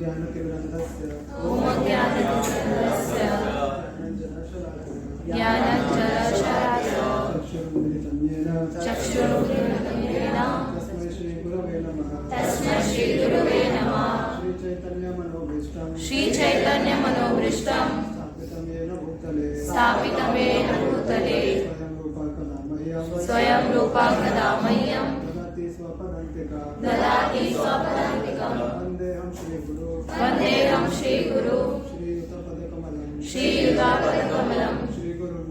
ज्ञानतिमिरन्धस्य ज्ञानञ्जनशलाकया चक्षुरुन्मिलितं येन तस्मै श्रीगुरवे नमः। श्रीचैतन्यमनोभीष्टं स्थापितं येन भूतले स्वयं रूपा कदा मह्यं ददाति स्वपदान्तिकं वन्देऽहं श्रीगुरु श्रीयुतापदकमलं श्रीगुरुं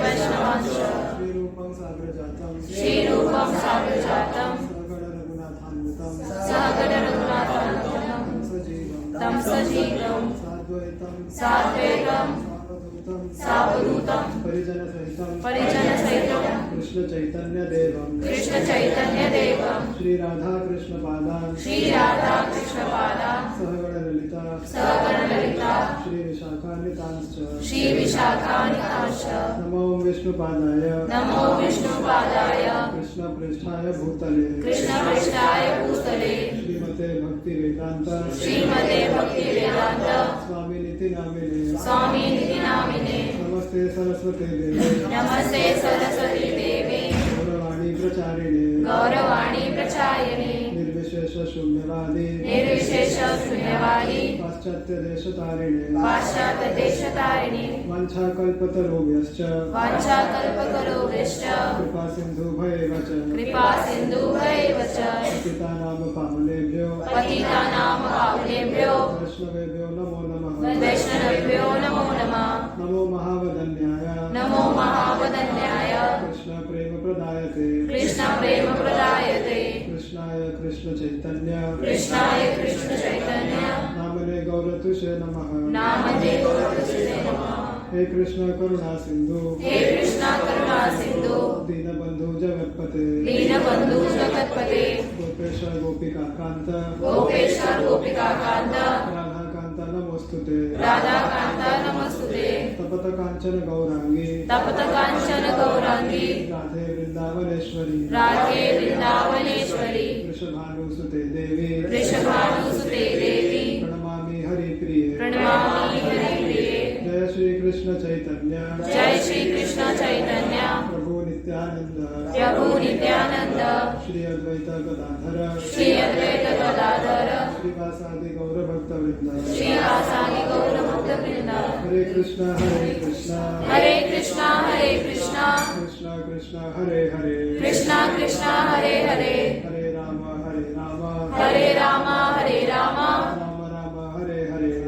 वैष्णवांश्च श्रीरूपं साग्रजातं सहगण रघुनाथान्वितं तं सजीवं साद्वैतं सावधूतं परिजनसहितं कृष्ण चैतन्य देवं श्री राधा कृष्ण पादान् सहगण ललिता श्री विशाखान्वितांश्च नमो विष्णुपादाय कृष्ण पृष्ठाय भूतले श्रीमते भक्ति वेदांत स्वामिनिति नामिने नमस्ते सरस्वती देवी गौरवाणी प्रचारिणे निर्विशेष शून्यवादी पाश्चात्य देश तारिणे वाञ्छाकल्पतरुभ्यश्च कृपा सिन्धुभ्येव च पतितानां पावनेभ्यो वैष्णवेभ्यो नमो नमः नमो महावदन्याय कृष्ण प्रेम प्रदायते कृष्णाय कृष्ण चैतन्य नामने गौरतुषे नमः हे कृष्ण करुणा सिंधु दीनबंधु जगत्पते गोपेश गोपिका कांत राधाकांत नमोस्तुते तपत कांचन गौरांगी राधे वृंदावनेश्वरी वृषभानुसुते देवी प्रणमामि हरिप्रिये जय श्री कृष्ण चैतन्य प्रभु नित्यानंद श्री अद्वैत गदाधर श्रीवासादि गौर भक्तवृंद हरे कृष्ण कृष्ण कृष्ण हरे हरे हरे राम हरे राम राम हरे हरे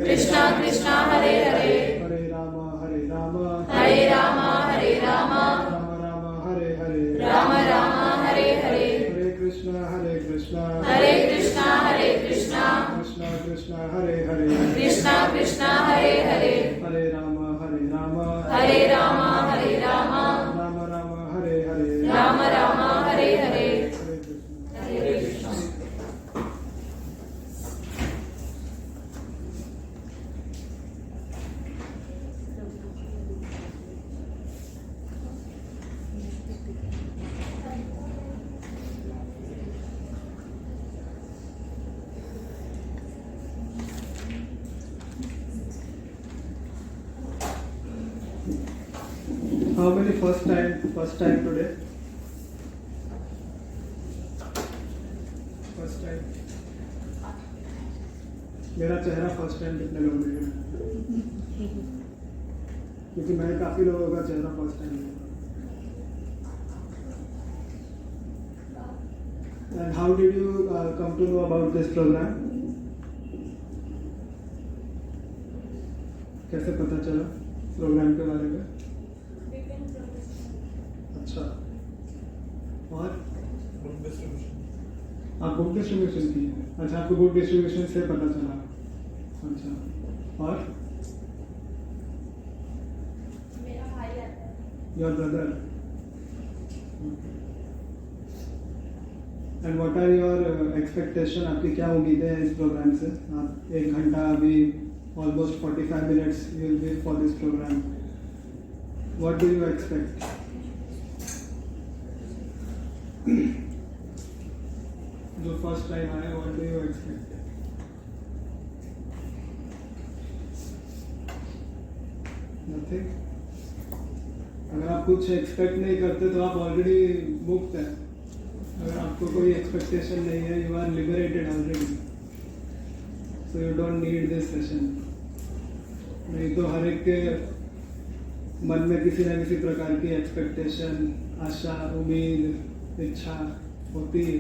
कृष्ण कृष्ण हरे हरे हरे राम हरे Ram Ram Hare Hare Hare Krishna Krishna Krishna Hare Hare Hare Ram Ram Hare Hare How many first time today? First time. मेरा चेहरा फर्स्ट टाइम कितने लोग देखे, क्योंकि मैं काफी लोगों का चेहरा फर्स्ट टाइम देखा. And how did you come to know about this program? कैसे पता चला प्रोग्राम के बारे में? अच्छा, और आप बुक डिस्ट्रीब्यूशन की? अच्छा, आपको बुक डिस्ट्रीब्यूशन से पता चला. अच्छा, और मेरा भाई आता है. Your brother. And what are your expectation? आपकी क्या उम्मीदें हैं इस प्रोग्राम से? आप 1 घंटा अभी almost 45 minutes you will be for this programme. What do you expect? जो फर्स्ट टाइम आया, what do you expect? Nothing. अगर आप कुछ एक्सपेक्ट नहीं करते तो आप ऑलरेडी मुक्त हैं. अगर आपको कोई एक्सपेक्टेशन नहीं है, you are liberated already. So you don't need this session. नहीं तो हर एक के मन में किसी न किसी प्रकार की एक्सपेक्टेशन, आशा, उम्मीद, इच्छा होती है.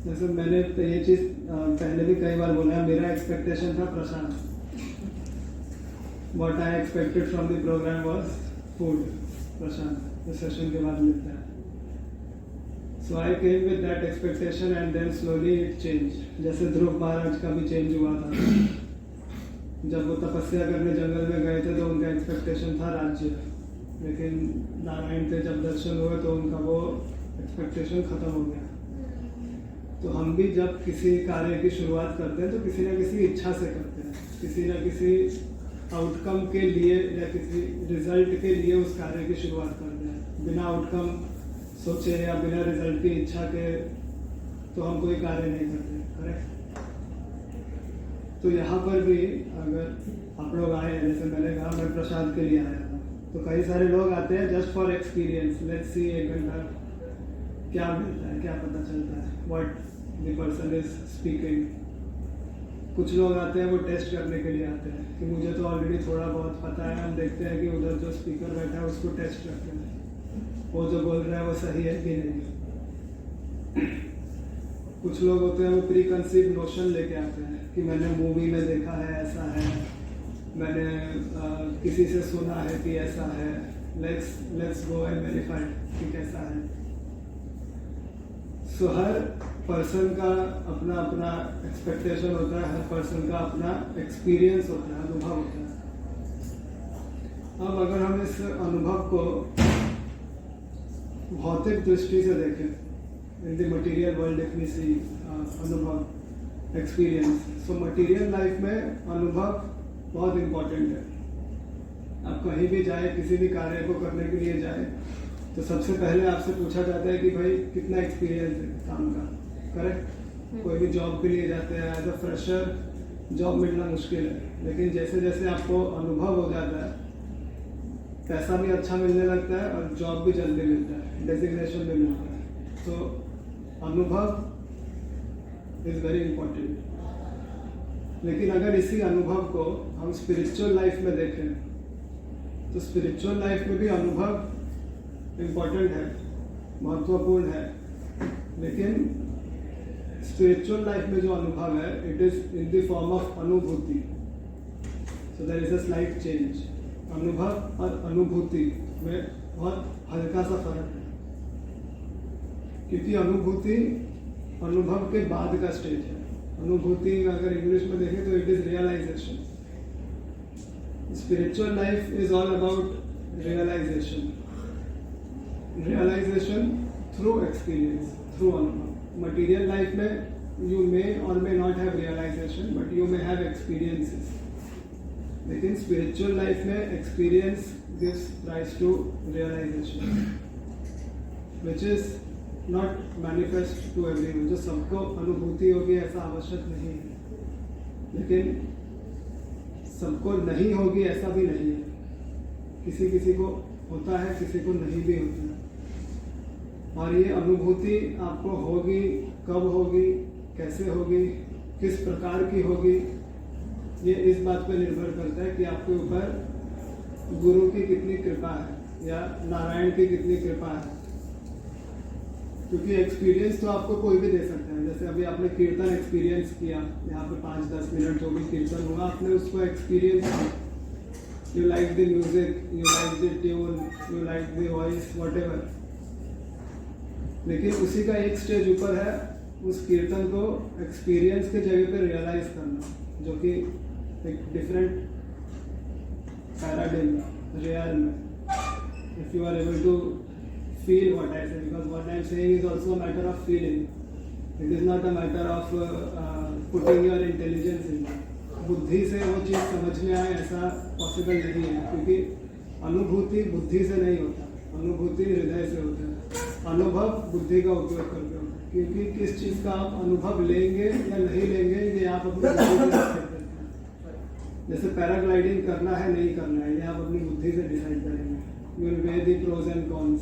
जैसे मैंने तो ये चीज़ पहले भी कई बार बोला है, मेरा एक्सपेक्टेशन था प्रशांत. What I expected from the program was food. Prashant, the session के बाद मिलता है. So I came with that expectation and then slowly it changed. जैसे ध्रुव महाराज का भी चेंज हुआ था. जब वो तपस्या करने जंगल में गए थे तो उनका एक्सपेक्टेशन था राज्य, लेकिन नारायण के जब दर्शन हुए तो उनका वो एक्सपेक्टेशन खत्म हो गया. तो हम भी जब किसी कार्य की शुरुआत करते हैं तो किसी न किसी इच्छा से करते हैं, किसी न किसी आउटकम के लिए या किसी रिजल्ट के लिए उस कार्य की शुरुआत करते हैं. बिना आउटकम सोचे या बिना रिजल्ट की इच्छा के तो हम कोई कार्य नहीं करते. करेक्ट. तो यहाँ पर भी अगर आप लोग आए, जैसे मैंने कहा मैं प्रसाद के लिए आया था, तो कई सारे लोग आते हैं just for experience. Let's see एक घंटा क्या मिलता है, क्या पता चलता है, what the person is speaking. कुछ लोग आते हैं वो टेस्ट करने के लिए आते हैं कि मुझे तो ऑलरेडी थोड़ा बहुत पता है. हम देखते हैं कि उधर जो स्पीकर बैठा है उसको टेस्ट करते हैं, वो जो बोल रहा है वो सही है कि नहीं. कुछ लोग होते हैं वो प्री कंसीव नोशन लेके आते हैं कि मैंने मूवी में देखा है ऐसा है, मैंने किसी से सुना है कि ऐसा है, लेट्स गो एंड वेरीफाई कि कैसा है. सो हर पर्सन का अपना अपना एक्सपेक्टेशन होता है, हर पर्सन का अपना एक्सपीरियंस होता है, अनुभव होता है. अब अगर हम इस अनुभव को भौतिक दृष्टि से देखें, in the material world if we see अनुभव, एक्सपीरियंस, सो मटीरियल लाइफ में अनुभव बहुत इम्पोर्टेंट है. आप कहीं भी जाए, किसी भी कार्य को करने के लिए जाए, तो सबसे पहले आपसे पूछा जाता है कि भाई कितना एक्सपीरियंस है काम का. करेक्ट. कोई भी जॉब के लिए जाते हैं, एज अ फ्रेशर जॉब मिलना मुश्किल है, लेकिन जैसे जैसे आपको अनुभव हो जाता है, पैसा भी अच्छा मिलने लगता है और जॉब भी जल्दी मिलता है, डेजिग्नेशन भी मिलता है. तो अनुभव इज वेरी इंपॉर्टेंट. लेकिन अगर इसी अनुभव को हम स्पिरिचुअल लाइफ में देखें, तो स्पिरिचुअल लाइफ में भी अनुभव इम्पोर्टेंट है, महत्वपूर्ण है. लेकिन स्पिरिचुअल लाइफ में जो अनुभव है, it is in the form of अनुभूति. So there is a slight change. अनुभव और अनुभूति में बहुत हल्का सा फर्क है, क्योंकि अनुभूति अनुभव के बाद का स्टेज है. अनुभूति अगर इंग्लिश में देखें तो it is realisation. Spiritual life is all about realisation. Realisation through experience, through अनुभव. मटीरियल लाइफ में you may or may not have realisation, but you may have experiences. लेकिन स्पिरिचुअल लाइफ में experience gives rise to realisation, which is not manifest to everyone. जो सबको अनुभूति होगी ऐसा आवश्यक नहीं है, लेकिन सबको नहीं होगी ऐसा भी नहीं है. किसी किसी को होता है, किसी को नहीं भी होता है. और ये अनुभूति आपको होगी, कब होगी, कैसे होगी, किस प्रकार की होगी, ये इस बात पर निर्भर करता है कि आपके ऊपर गुरु की कितनी कृपा है या नारायण की कितनी कृपा है. क्योंकि एक्सपीरियंस तो आपको कोई भी दे सकता है. जैसे अभी आपने कीर्तन एक्सपीरियंस किया, यहाँ पे 5-10 मिनट जो भी कीर्तन हुआ, आपने उसको एक्सपीरियंस किया. You like the music, you like the tune, you like the voice, whatever. लेकिन उसी का एक स्टेज ऊपर है उस कीर्तन को एक्सपीरियंस के जगह पे रियलाइज करना, जो कि एक डिफरेंट पैराडिम, रियल में. If you are able to feel what I say, because what I am saying is also a matter of feeling. It is not a matter of putting your intelligence in it. बुद्धि से वो चीज़ समझ में आए ऐसा possible नहीं है, क्योंकि अनुभूति बुद्धि से नहीं होता, अनुभूति हृदय से होता है, अनुभव बुद्धि का उपयोग करके होता है। क्योंकि किस चीज़ का आप अनुभव लेंगे या नहीं लेंगे ये आप अपनी बुद्धि से डिसाइड करते हैं। जैसे पैराग्लाइडिंग करना है नहीं करना है, ये आप अपनी बुद्धि से डिसाइड करेंगे। You will weigh the pros and cons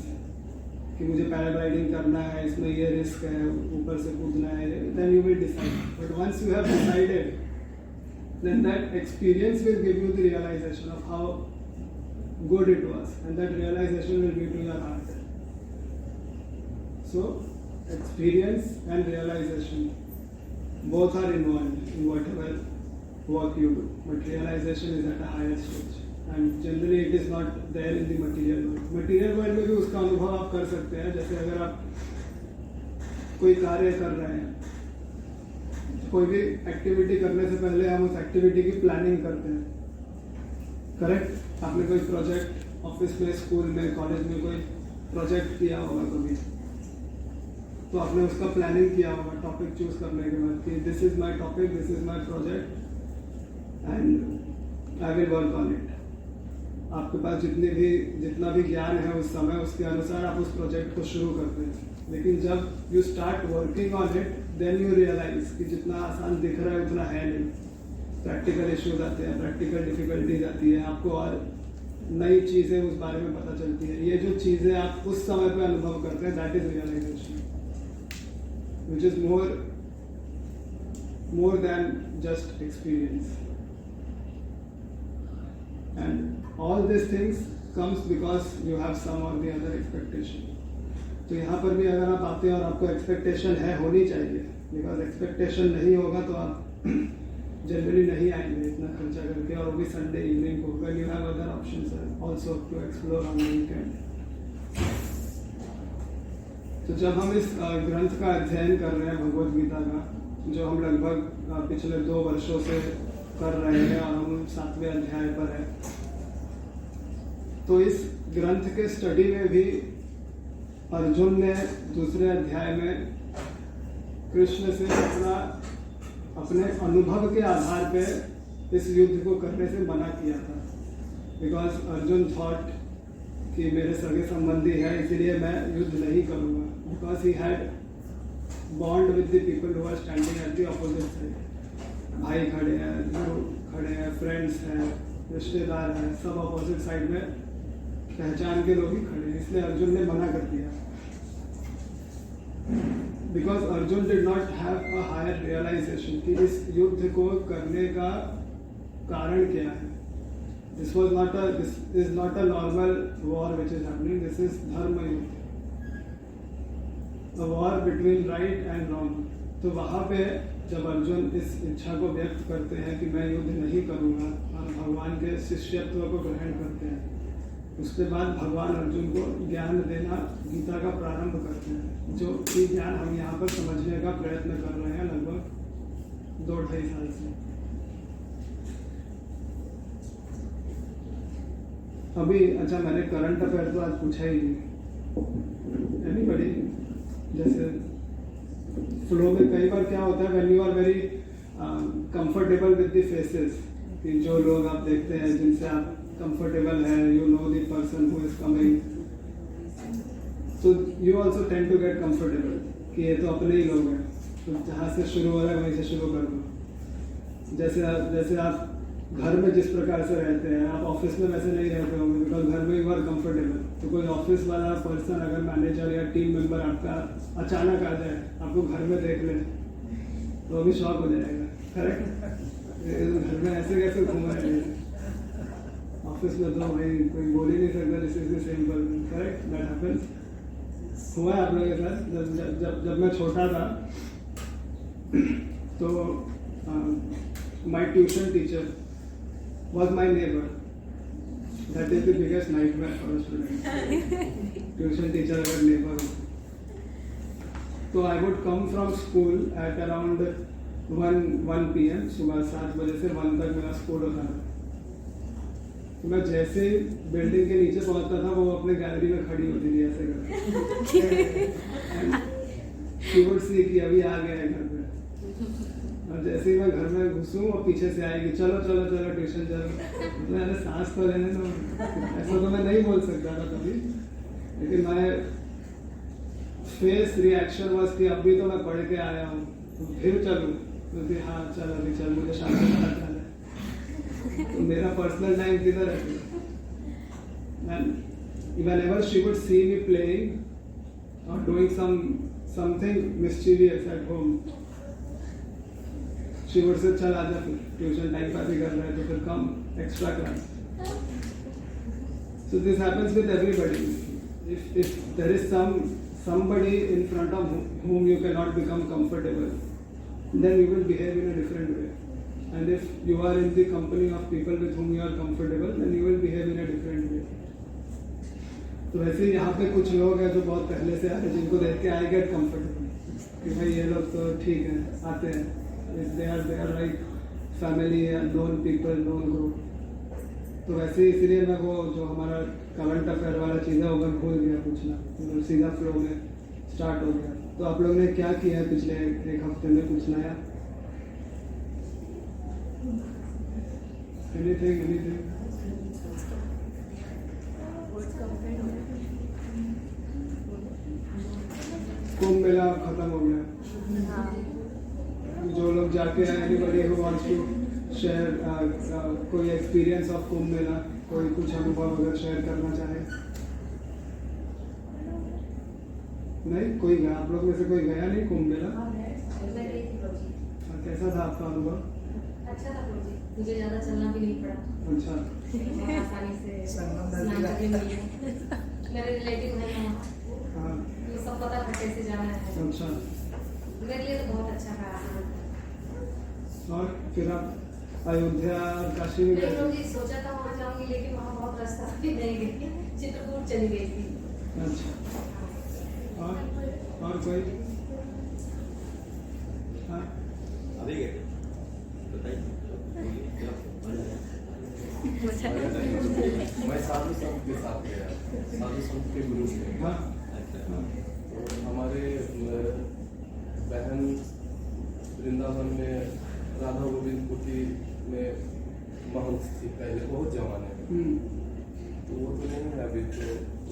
कि मुझे पैराग्लाइडिंग करना है, इसमें ये रिस्क है, ऊपर से कूदना है, then you will decide. But once you have decided, then that experience will give you the realization of how good it was, and that realization will be to your heart. So experience and realization both are involved in whatever work you do, but realization is at a higher stage, and generally it is not there in the material world. Material world में भी उसका अनुभव आप कर सकते हैं। जैसे अगर आप कोई कार्य कर रहे हैं, कोई भी एक्टिविटी करने से पहले हम उस एक्टिविटी की प्लानिंग करते हैं, करेक्ट? आपने कोई प्रोजेक्ट ऑफिस में, स्कूल में, कॉलेज में कोई प्रोजेक्ट किया होगा कभी, तो आपने उसका प्लानिंग किया होगा टॉपिक चूज करने के बाद कि this is my topic, this is my project and I will work on it. आपके पास जितना भी ज्ञान है उस समय, उसके अनुसार आप उस प्रोजेक्ट को शुरू करते हैं। लेकिन जब you start working on it, then you realise कि जितना आसान दिख रहा है उतना है नहीं। प्रैक्टिकल इश्यूज आते हैं, प्रैक्टिकल डिफिकल्टीज आती है, आपको और नई चीज़ें उस बारे में पता चलती है। ये जो चीज़ें आप उस समय पे अनुभव करते हैं, that is realisation, which is more than just experience. And all this things comes because you have some or the other expectation. तो यहाँ पर भी अगर आप आते हैं और आपको एक्सपेक्टेशन है, होनी चाहिए, बिकॉज एक्सपेक्टेशन नहीं होगा तो आप जनरली नहीं आएंगे इतना खर्चा करके, और वो भी संडे इवनिंग को, when you have other options also to explore on the weekend. तो जब हम इस ग्रंथ का अध्ययन कर रहे हैं, भगवद गीता का, जो हम लगभग पिछले 2 वर्षों से कर रहे हैं और हम 7वें अध्याय पर हैं, तो इस ग्रंथ के स्टडी में भी अर्जुन ने दूसरे अध्याय में कृष्ण से अपने अनुभव के आधार पे इस युद्ध को करने से मना किया था। बिकॉज अर्जुन थॉट कि मेरे सगे संबंधी है, इसलिए मैं युद्ध नहीं करूँगा, because he had bond with the people who are standing at the opposite side. भाई खड़े हैं, गुरु खड़े हैं, फ्रेंड्स हैं, रिश्तेदार हैं, सब अपोजिट साइड में पहचान के लोग ही खड़े हैं, इसलिए अर्जुन ने मना कर दिया। Because Arjun did not have a higher realisation कि इस युद्ध को करने का कारण क्या है। This is not a normal war which is happening, this is dharma yuddha, a war between right and wrong. तो वहाँ पे जब अर्जुन इस इच्छा को व्यक्त करते हैं कि मैं युद्ध नहीं करूँगा और भगवान के शिष्यत्व को ग्रहण करते हैं, उसके बाद भगवान अर्जुन को ज्ञान देना गीता का प्रारंभ करते हैं, जो कि ज्ञान हम यहाँ पर समझने का प्रयत्न कर रहे हैं लगभग 2-2.5 साल से। अभी अच्छा, मैंने करंट अफेयर तो आज पूछा ही नहीं। एनीबॉडी, जैसे फ्लो में कई बार क्या होता है, when you are very comfortable with the faces, कि जो लोग आप देखते हैं जिनसे आप कंफर्टेबल है, you know the person who is coming, तो you also tend to get comfortable कि ये तो अपने ही लोग हैं, तो जहाँ से शुरू हो रहा है वहीं से शुरू कर दो। जैसे आप घर में जिस प्रकार से रहते हैं, आप ऑफिस में वैसे नहीं रहते होंगे, बिकॉज घर में यू आर कंफर्टेबल। तो कोई ऑफिस वाला पर्सन, अगर मैनेजर या टीम मेंबर आपका अचानक आ जाए, आपको घर में देख ले, तो अभी शॉक हो जाएगा, करेक्ट? घर में ऐसे कैसे घूम रहे हैं, ऑफिस में तो भाई कोई बोल ही नहीं सकता this is the same person, correct? That happens. हुआ है आप लोगों के साथ? जब मैं छोटा था तो my tuition teacher was my neighbor. That is the biggest nightmare for a student. Tuition teacher अगर neighbor हो, तो I would come from school at around 1 PM, सुबह 7 बजे से 1 तक मेरा स्कूल होता था। तो मैं जैसे ही बिल्डिंग के नीचे पहुंचता था, वो अपने गैलरी में खड़ी होती थी ऐसे करके। She would see कि अभी आ गया है घर पे, और जैसे ही मैं घर में घुसूँ और पीछे से आएगी चलो चलो चलो ट्यूशन चलो। मैंने सांस तो लेने दो, ऐसा तो मैं नहीं बोल सकता था कभी, लेकिन मैं फेस रिएक्शन वाज कि अभी तो मैं पढ़ के आया हूँ तो फिर चलूँ, क्योंकि हाँ चल अभी चल, मुझे शाम को पता चला है तो मेरा पर्सनल टाइम किधर है। Whenever she would see me playing or doing something mischievous at home, she would say चल आजा फिर ट्यूशन टाइम पास ही कर रहा है तो फिर कम extra class. So this happens with everybody. If there is somebody in front of whom you cannot become comfortable, then you will behave in a different way. And if you are in the company of people with whom you are comfortable, then you will behave in a different way. तो वैसे ही यहाँ पे कुछ लोग हैं जो बहुत पहले से आए, जिनको देख के आई गेट कंफर्टेबल कि भाई ये लोग तो ठीक है, आते हैं, they are like family and known people, known group. तो वैसे ही इसीलिए मैं वो जो हमारा करंट अफेयर वाला चीज़ है वो मैं भूल गया पूछना, तो सीधा फ्लो में स्टार्ट हो गया। तो आप लोग ने क्या किया है पिछले एक हफ्ते में, कुछ नया? एनीथिंग? कुंभ मेला खत्म हो गया, जो लोग जाके आए, anybody who wants to share कोई एक्सपीरियंस ऑफ कुंभ मेला, कोई कुछ अनुभव अगर शेयर करना चाहे? नहीं कोई गया? आप लोग में से कोई गया नहीं कुंभ मेला? कैसा था आपका अनुभव? अच्छा था प्रभु जी, मुझे ज़्यादा चलना भी नहीं पड़ा। अच्छा, आसानी से स्नान करके मिले। मेरे रिलेटिव हैं वहाँ, हाँ, ये सब पता था कैसे जाना है। अच्छा। मेरे लिए तो बहुत अच्छा था। और फिर आप अयोध्या काशी में नहीं गए? प्रभु जी, सोचा था वहाँ जाऊँगी, लेकिन वहाँ बहुत रास्ता भी नहीं गई, चित्रकूट चली गई थी। अच्छा, और कोई? हाँ, अभी गए बताइए। मैं साधु संत के साथ गया, साधु संत के गुरु से। हाँ, तो हमारे बहन वृंदावन में राधा गोविंद कुटी में महंत थी पहले, बहुत जमाने में। तो वो तो नहीं है अभी, तो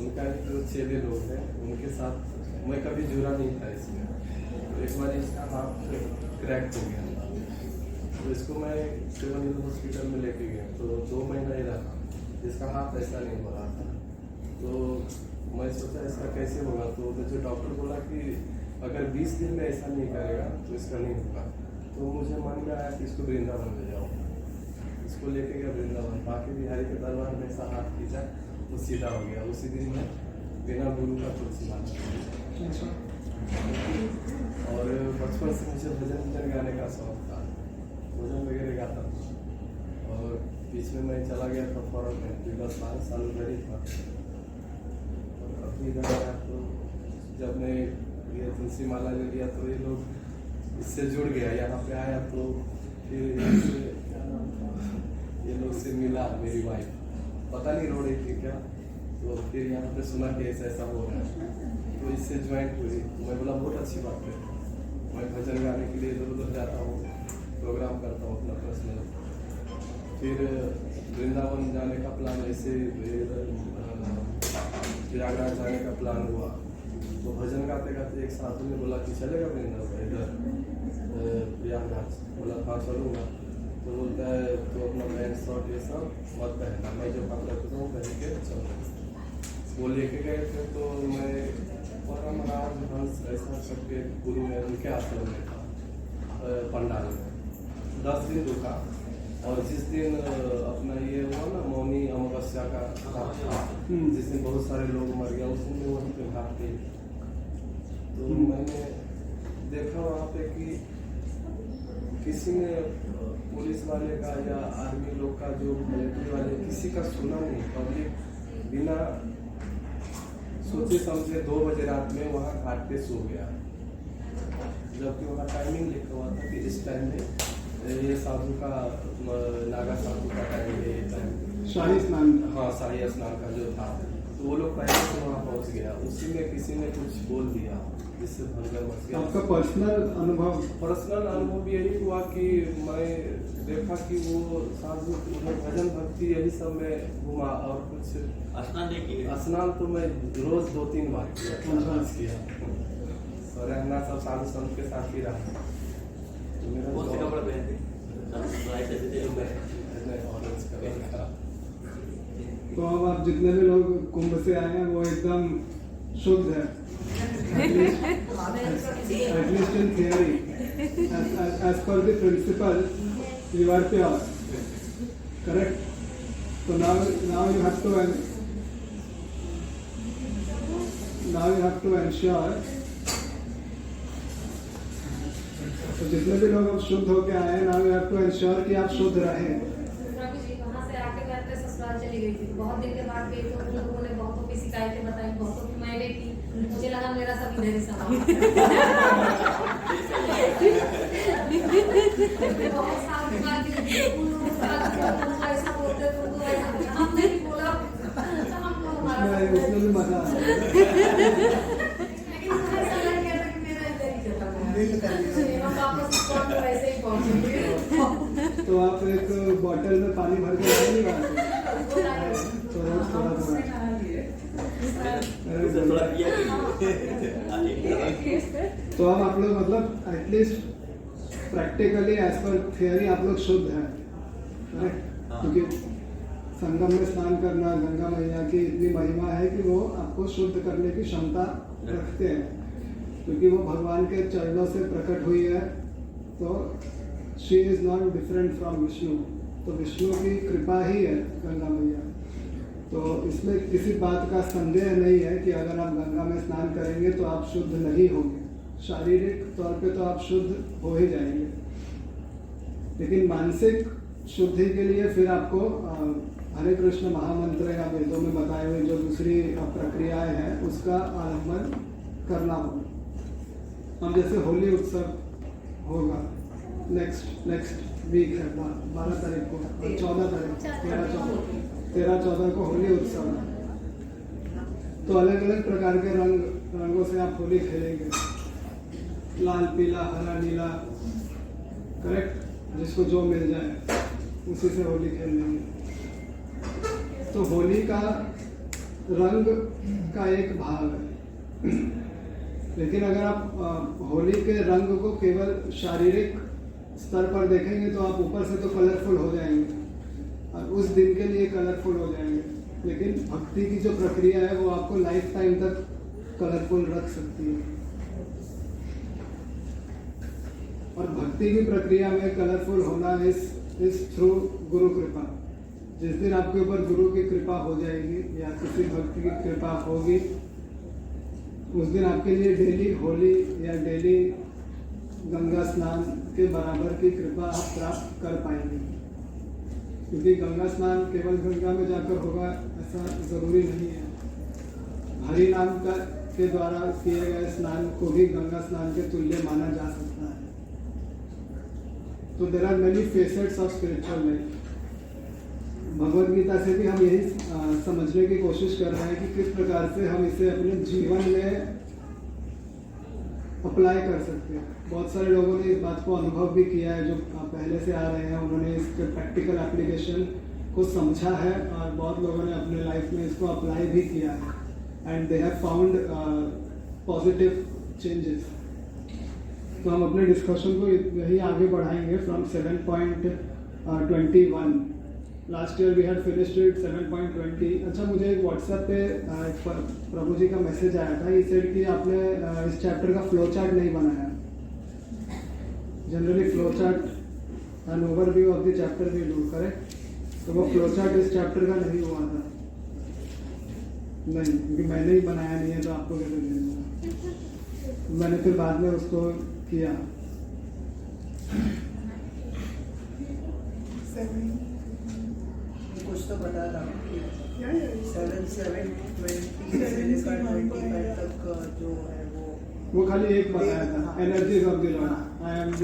उनका ही जो चेले लोग हैं उनके साथ मैं कभी जुड़ा नहीं था इसमें। तो एक बार इसका हाथ क्रैक हो गया, तो इसको मैं सिविल हॉस्पिटल में लेके गया, तो 2 महीना ही रहा, इसका हाथ ऐसा नहीं हो रहा था। तो मैं सोचा इसका कैसे होगा, तो मुझे डॉक्टर बोला कि अगर 20 दिन में ऐसा नहीं करेगा तो इसका नहीं होगा। तो मुझे मन में आया कि इसको वृंदावन ले जाओ, इसको लेके गया वृंदावन, बाकी बिहारी के दरबार में ऐसा हाथ खींचा तो सीधा हो गया। उसी दिन में बिना गुरु का तुलसी माना। अच्छा। और बचपन से मुझे भजन गाने का शौक था, भजन वगैरह गाता था। और बीच में मैं चला गया था फॉरन में, 10-12 साल उधर ही था। और अभी इधर आया तो जब मैं ये तुलसी माला ले लिया तो ये लोग इससे जुड़ गया, यहाँ पे आया तो फिर ये लोग से मिला मेरी वाइफ, पता नहीं रो रही थी क्या, तो फिर यहाँ पे सुना कि ऐसा हो रहा है, तो इससे ज्वाइंट हुई। मैं बोला बहुत अच्छी बात है, मैं भजन गाने के लिए इधर उधर जाता हूँ, प्रोग्राम करता हूँ अपना पर्सनल। फिर वृंदावन जाने का प्लान, ऐसे प्रयागराज जाने का प्लान हुआ। तो भजन गाते गाते एक साथी ने बोला कि चलेगा वृंदावन इधर प्रयागराज, बोला हाँ चलूँगा। तो बोलता है तो अपना पैंट शर्ट ये सब मत पहनना, मैं जो कपड़ा रखता हूँ पहन के चलो। वो लेके गए थे, तो मैं परम राज हंस ऐसा करके गुरु है उनके आश्रम में था, पंडाल में 10 दिन रुका। और जिस दिन अपना ये हुआ ना मौनी अमावस्या का रात था, जिस दिन बहुत सारे लोग मर गया, उस दिन वहीं पे भाग गई। तो मैंने देखा वहाँ पे कि किसी ने पुलिस वाले का या आर्मी लोग का, जो मिलिट्री वाले, किसी का सुना नहीं। पब्लिक बिना सोचे समझे 2 बजे रात में वहाँ घाट पे सो गया, जबकि वहाँ टाइमिंग लिखा हुआ था कि इस टाइम में ये साधु का, नागा साधु का टाइम है, ये टाइम शाही स्नान। हाँ, शाही स्नान का जो था। तो वो लोग पहले से वहाँ पहुँच गया, उसी में किसी ने कुछ बोल दिया जिससे भगदड़ मच गया। आपका पर्सनल अनुभव? पर्सनल अनुभव यही हुआ कि मैं देखा कि वो साधु उधर भजन भक्ति यही सब में घुमा, और कुछ स्नान नहीं किए? स्नान तो मैं रोज 2-3 बार किया और रहना सब साधु संत के साथ ही रहा। तो मेरा कौन से कपड़े पहनते? ऑरेंज कलर का। तो अब आप जितने भी लोग कुंभ से आए हैं वो एकदम शुद्ध है, at least in theory. As per the principle you are pure, correct? तो now you have to ensure। तो जितने भी लोग अब शुद्ध होके आए हैं, now you have to ensure कि आप शुद्ध रहें। प्रभु जी वहाँ से आके मैं अपने ससुराल चली गई थी, बहुत दिन के बाद गई तो उन लोगों ने बहुतों की शिकायतें बताई, बहुतों की मैंने की, मुझे लगा मेरा सब इधर ही सवाल। बहुत साल के बाद ऐसा बोलते तुमको ऐसा हमने भी बोला हमको हमारा उसमें भी मजा आया। लेकिन मुझे ऐसा लग गया था कि मेरा इधर ही चला हम वापस स्पॉट पर ऐसे ही पहुंचेंगे। तो आप एक बॉटल में पानी भर के लाए नहीं बात? तो रोज थोड़ा किया। तो अब आप लोग मतलब at least practically as per theory आप लोग शुद्ध हैं, करेक्ट? क्योंकि संगम में स्नान करना गंगा मैया की इतनी महिमा है कि वो आपको शुद्ध करने की क्षमता रखते हैं, क्योंकि वो भगवान के चरणों से प्रकट हुई है। तो she is not different from Vishnu, तो विष्णु की कृपा ही है गंगा मैया। तो इसमें किसी बात का संदेह नहीं है कि अगर आप गंगा में स्नान करेंगे तो आप शुद्ध नहीं होंगे। शारीरिक तौर पे तो आप शुद्ध हो ही जाएंगे, लेकिन मानसिक शुद्धि के लिए फिर आपको हरे कृष्ण महामंत्र या वेदों में बताए हुए जो दूसरी प्रक्रियाएं हैं उसका आलम्बन करना होगा। अब जैसे होली उत्सव होगा नेक्स्ट वीक है, 12 तारीख को, 14 तारीख, 13-14 को होली उत्सव है। तो अलग अलग प्रकार के रंगों से आप होली खेलेंगे, लाल पीला हरा नीला, करेक्ट? जिसको जो मिल जाए उसी से होली खेल लेंगे। तो होली का रंग का एक भाग है, लेकिन अगर आप होली के रंग को केवल शारीरिक स्तर पर देखेंगे तो आप ऊपर से तो कलरफुल हो जाएंगे और उस दिन के लिए कलरफुल हो जाएंगे, लेकिन भक्ति की जो प्रक्रिया है वो आपको लाइफ टाइम तक कलरफुल रख सकती है। और भक्ति की प्रक्रिया में कलरफुल होना इस थ्रू गुरु कृपा। जिस दिन आपके ऊपर गुरु की कृपा हो जाएगी या किसी भक्त की कृपा होगी, उस दिन आपके लिए डेली होली या डेली गंगा स्नान के बराबर की कृपा आप प्राप्त कर पाएंगे। क्योंकि गंगा स्नान केवल गंगा में जाकर होगा ऐसा जरूरी नहीं है। हरि नाम के द्वारा किए गए स्नान को भी गंगा स्नान के तुल्य माना जा सकता है। तो there are many facets of spiritual life. Bhagavad Gita से भी हम यही समझने की कोशिश कर रहे हैं कि किस प्रकार से हम इसे अपने जीवन में अप्लाई कर सकते हैं। बहुत सारे लोगों ने इस बात को अनुभव भी किया है, जो पहले से आ रहे हैं, उन्होंने इसके प्रैक्टिकल एप्लीकेशन को समझा है और बहुत लोगों ने अपने लाइफ में इसको अप्लाई भी किया है and they have found positive changes. तो हम अपने डिस्कशन को यही आगे बढ़ाएंगे from 7.21। Last year we had finished it 7.20। अच्छा, मुझे एक व्हाट्सएप पे प्रभु जी का मैसेज आया था। ये सेड कि आपने इस चैप्टर का फ्लो चार्ट नहीं बनाया। Generally flow chart and overview of the chapter we do, correct? तो वो फ्लो चार्ट इस चैप्टर का नहीं हुआ था। नहीं, क्योंकि मैंने ही बनाया नहीं है तो आपको कैसे दे दूँगा। मैंने फिर बाद में उसको किया। कुछ तो बता रहा हूँ कि 7-7-20 से लेकर 25 तक जो है वो खाली एक बताया था, energies of the Lord. I am the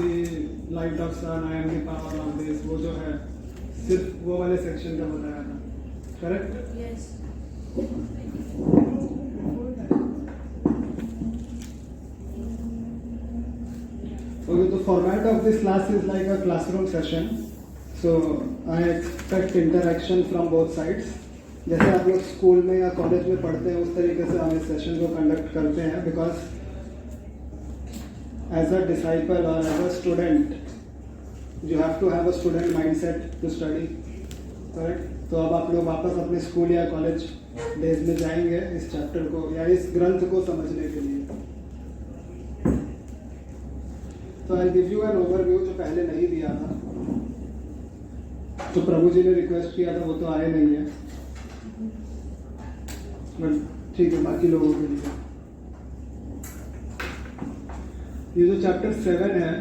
light of sun, I am the power of this, वो जो है सिर्फ वो वाले सेक्शन का बताया था, correct? Yes. Okay, the format of this class is like a classroom session. So I expect interaction from both sides. जैसे आप लोग स्कूल में या कॉलेज में पढ़ते हैं उस तरीके से हम इस सेशन को कंडक्ट करते हैं because as a disciple or as a student you have to have a student mindset to study correct. तो अब आप लोग वापस अपने स्कूल या कॉलेज डेज में जाएंगे इस चैप्टर को या इस ग्रंथ को समझने के लिए. तो I give you an overview जो पहले नहीं दिया था. तो प्रभु जी ने रिक्वेस्ट किया था वो तो आए नहीं है बट ठीक है बाकी लोगों के लिए. ये जो चैप्टर 7 है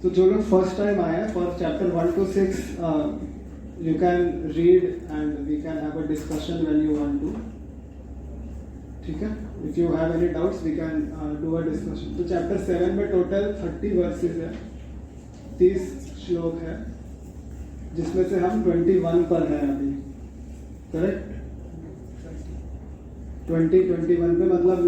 तो जो लोग फर्स्ट टाइम आए हैं for chapter 1 to 6 you can read and we can have a discussion when you want to. ठीक है. If you have any doubts we can do a discussion. तो चैप्टर 7 में टोटल 30 वर्सेस है 30 श्लोक है जिसमें से हम 21 पर हैं अभी. करेक्ट. 21 पे मतलब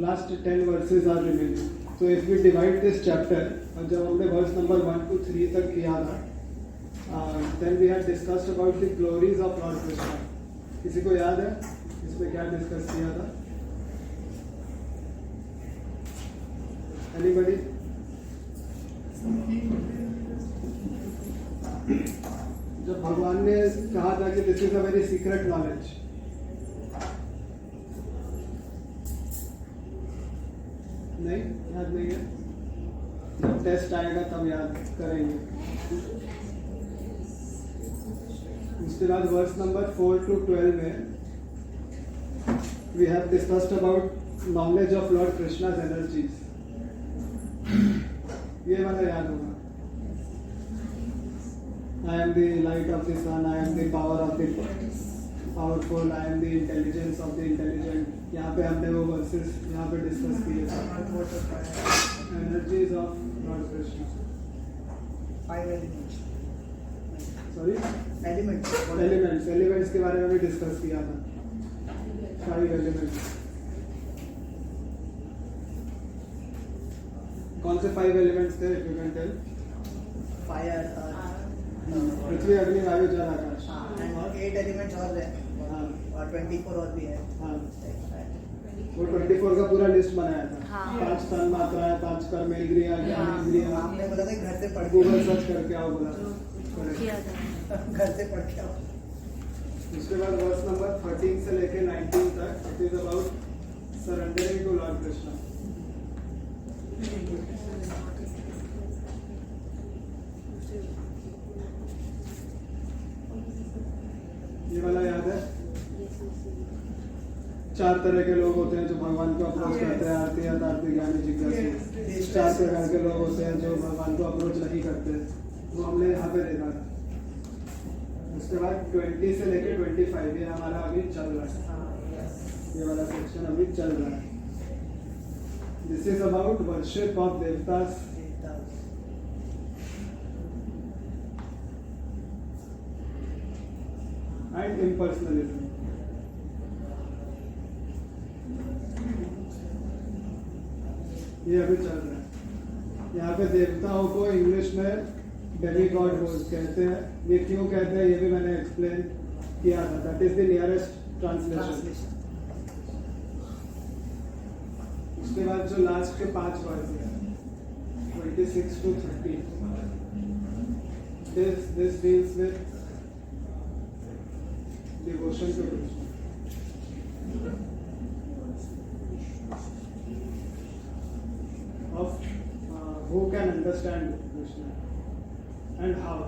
लास्ट 10 वर्सेस आर रिमेनिंग. तो if we divide this chapter और जब हमने वर्स नंबर 1 to 3 तक किया था then we had discussed about the glories of Lord Krishna. किसी को याद है इसमें क्या डिस्कस किया था? एनीबॉडी? जब भगवान ने कहा था कि this is a very secret knowledge. नहीं याद नहीं है. जब टेस्ट आएगा तब याद करेंगे. उसके बाद वर्स नंबर 4 to 12 में we have discussed about knowledge of Lord Krishna's energies. ये वाला याद होगा. I am the light of the sun, I am the power of the powerful, I am the intelligence of the intelligent. यहाँ पे हमने वो versus यहाँ पे डिस्कस किए थे. Energies of Lord Krishna. 5 elements. Sorry Elements. Elements के बारे में भी डिस्कस किया था. 5 एलिमेंट्स. कौन से 5 एलिमेंट्स थे if you can tell? Fire. पृथ्वी अग्नि वायु जल आकाश. And 8 elements और है. हाँ. और 24 और भी है. हाँ. वो 24 का पूरा लिस्ट बनाया था. हाँ. 5 तन मात्राएं, 5 कर्म इंद्रियां, ज्ञान इंद्रियां. आपने बोला था घर से पढ़ गूगल के सर्च करके आओ बोला. किया था. घर से पढ़ के आओ. उसके बाद वर्स नंबर 13 से लेके 19 तक it is about surrendering to Lord Krishna. ये वाला याद है? 4 तरह के लोग होते हैं जो भगवान को अप्रोच करते हैं. आरती आरती ज्ञानी जिज्ञासु. 4 प्रकार के लोग होते हैं जो भगवान को अप्रोच नहीं करते. वो हमने यहाँ पे देखा था. उसके बाद 20 से लेके 25 ये हमारा अभी चल रहा है. ये वाला सेक्शन अभी चल रहा है. This is about worship of देवतास एंड इम्पर्सनलिज्म. ये अभी चल रहा है. यहाँ पे देवताओं को इंग्लिश में डेमीगॉड कहते हैं. ये क्यों कहते हैं ये भी मैंने एक्सप्लेन किया था. That is the nearest translation. उसके बाद जो लास्ट के 5 वर्ड है 26 to 30 this deals with devotion to Krishna. Of who can understand Krishna and how.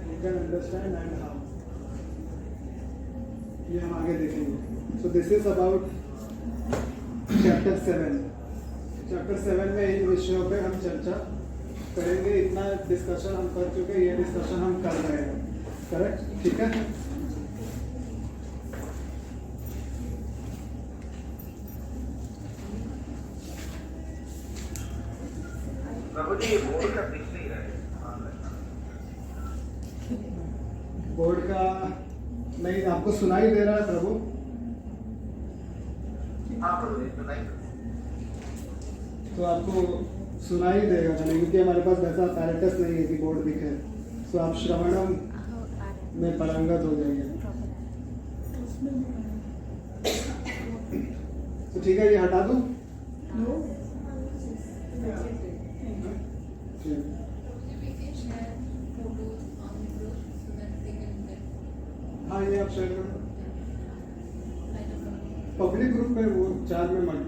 Who can understand and how. ये हम आगे देखेंगे. So this is about chapter 7. Chapter 7 में इन विषयों पे हम चर्चा करेंगे. इतना डिस्कशन हम कर चुके, ये डिस्कशन हम कर रहे हैं. करेक्ट. ठीक है. प्रभु जी ये बोर्ड का दिख नहीं रहा है. बोर्ड का नहीं, आपको सुनाई दे रहा है प्रभु? तो आपको सुनाई देगा नहीं, क्योंकि हमारे पास वैसा पैरेटस नहीं है कि बोर्ड दिखे, तो आप श्रवणम में पारंगत हो जाएंगे। तो ठीक है, ये हटा दूं? ठीक। हाँ, ये आप शेयर करो पब्लिक ग्रुप में, वो चार में मत।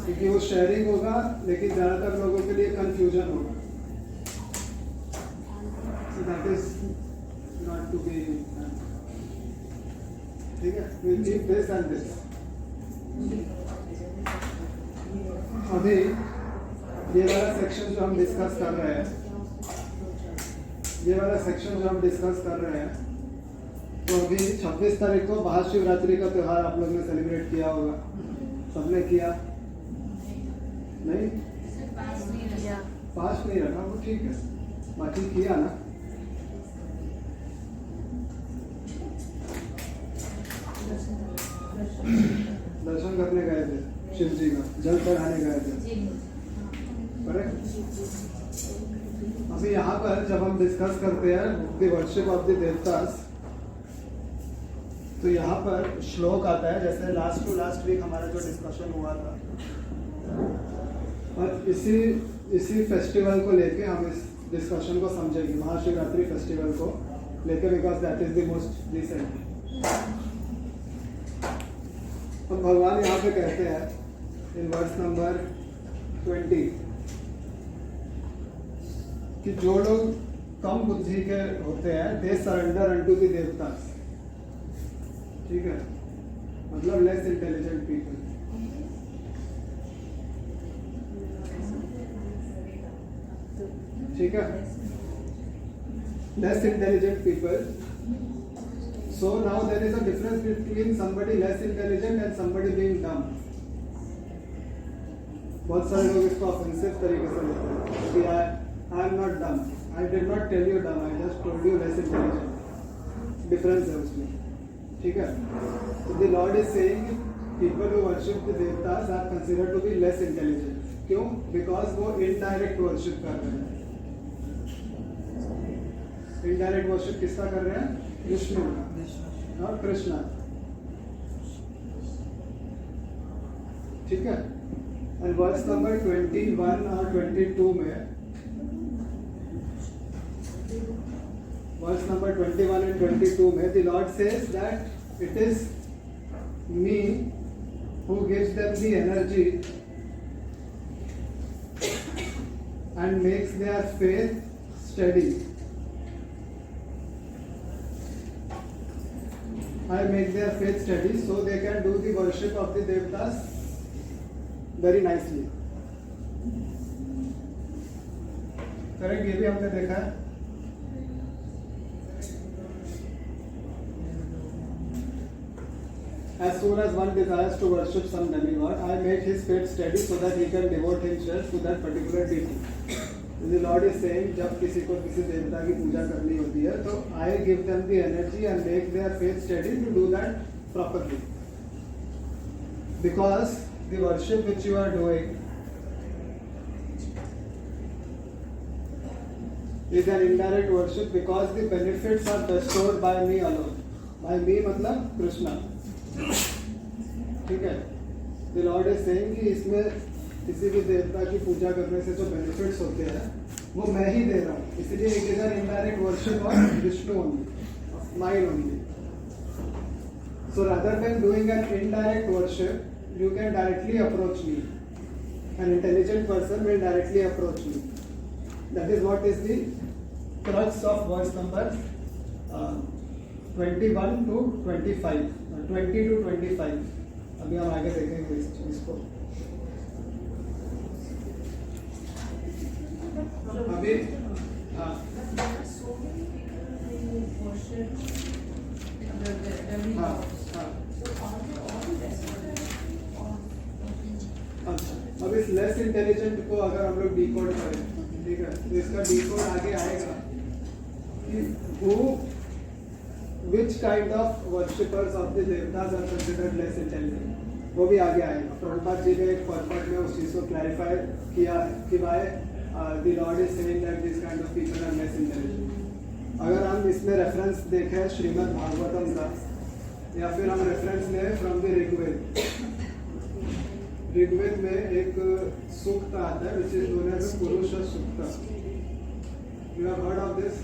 क्योंकि वो शेयरिंग होगा, लेकिन ज्यादातर लोगों के लिए कंफ्यूजन होगा। So that is not to be done. ठीक है, we'll keep this and this. अभी ये वाला सेक्शन जो हम डिस्कस कर रहे हैं, ये वाला सेक्शन जो हम डिस्कस कर रहे हैं, तो अभी 26 तारीख को महाशिवरात्रि का त्योहार आप लोग ने सेलिब्रेट किया होगा। सबने किया? नहीं, पास नहीं रखा, वो ठीक है, बाकी किया ना। दर्शन करने गए थे शिव जी का, जल चढ़ाने गए थे, करेक्ट? अभी यहाँ पर जब हम डिस्कस करते हैं द वर्शिप ऑफ द देवतास, तो यहाँ पर श्लोक आता है, जैसे लास्ट टू लास्ट वीक हमारा जो डिस्कशन हुआ था, और इसी फेस्टिवल को लेके हम इस डिस्कशन को समझेंगे, महाशिवरात्रि फेस्टिवल को लेके, because that is the most recent. तो भगवान यहाँ पे कहते हैं इन वर्स नंबर 20 कि जो लोग कम बुद्धि के होते हैं, दे सरेंडर अनटू द देवतास। ठीक है, मतलब लेस इंटेलिजेंट पीपल। ठीक है, less intelligent people. So now there is a difference between somebody less intelligent and somebody being dumb. बहुत सारे लोग इसको ऑफेंसिव तरीके से लेते हैं कि I am not dumb, I did not tell you dumb, I just told you less intelligent। Difference है उसमें, ठीक है? So the Lord is saying people who worship the देवतास are considered to be less intelligent। क्यों? Because वो indirect worship कर रहे हैं। indirect worship किसका कर रहे हैं? विष्णु का और कृष्णा। ठीक है, एंड वर्स नंबर 21 और 22 में, वर्स नंबर 21 एंड 22 में the Lord says that it is me who gives them the energy and makes their faith study. I make their faith steady so they can do the worship of the devatas very nicely। Correct, ये भी हमने देखा है। As soon as one desires to worship some demigod, I make his faith steady so that he can devote himself to that particular deity। The Lord is saying, जब किसी को किसी देवता की पूजा करनी होती है, तो I give them the energy and make their faith steady to do that properly। Because the worship which you are doing is an indirect worship, because the benefits are bestowed by me alone। By me मतलब कृष्णा। ठीक है, The Lord is saying कि इसमें किसी भी देवता की पूजा करने से जो बेनिफिट्स होते हैं वो मैं ही दे रहा हूँ, इसलिए it is an indirect worship of Vishnu only, of mind only. So rather than doing an indirect worship you can directly approach me, an intelligent person will directly approach me. That is what is the crux of verse number 21 to 25, 20 to 25। अभी हम आगे देखेंगे इस चीज को। अभी हाँ हाँ हाँ, अच्छा अब इस लेस लेस इंटेलिजेंट को अगर हम लोग डिकोड करें, ठीक है, तो इसका डिकोड आगे आएगा कि who which kind of worshippers of the देवतास are considered less intelligent, वो भी आगे आएगा। प्रभुपाद जी ने एक पर्पट में उस चीज़ को क्लैरिफाई किया है कि भाई the Lord is saying that these kind of people are less intelligent। अगर हम इसमें रेफरेंस देखें श्रीमद् भागवतम का, या फिर हम रेफरेंस लें फ्रॉम द ऋग्वेद। ऋग्वेद में एक सूक्त आता है which is known as पुरुष सूक्त। You have heard of this?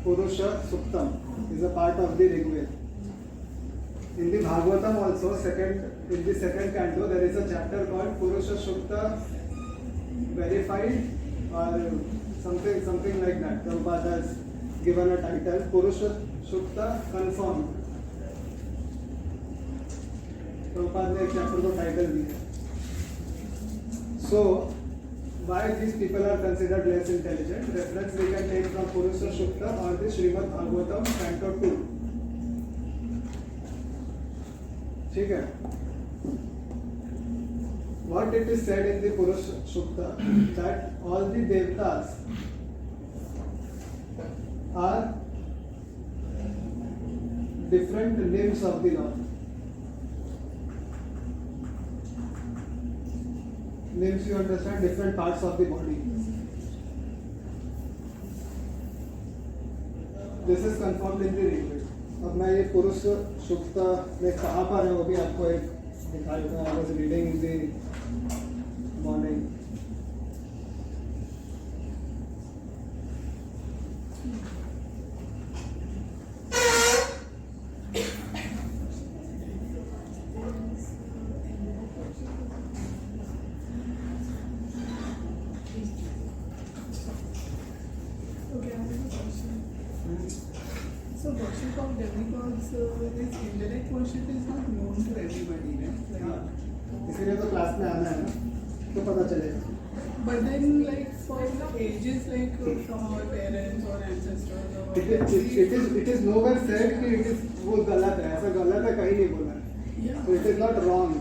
Purusha Suktam is a part of the Rigveda. In the Bhagavatam also, in the second canto, there is a chapter called Purusha Sukta Verified or something like that. Prabhupada has given a title, Purusha Sukta Confirmed. Prabhupada ने एक chapter को title दिया। So, why these people are considered less intelligent? Reference we can take from Purusha Sukta or the Srimad Bhagavatam Canto 2. ठीक है? What it is said in the Purusha Sukta that all the devtas are different limbs of the Lord. Limbs, you understand, different parts of the body. This is confirmed in the Rigveda. अब मैं ये पुरुष सूक्त में कहाँ पर है वो भी आपको एक दिखा देता हूँ। I was reading in the morning. Okay, I have a question. So worship of demigods, this indirect worship is not known to everybody, right? हाँ, इसीलिए तो क्लास में आना है ना, तो पता चलेगा। But then, like for ages, like from our parents or ancestors, or It is nowhere said कि it is वो गलत है, ऐसा गलत है कहीं नहीं बोला है। yeah. So it is not wrong.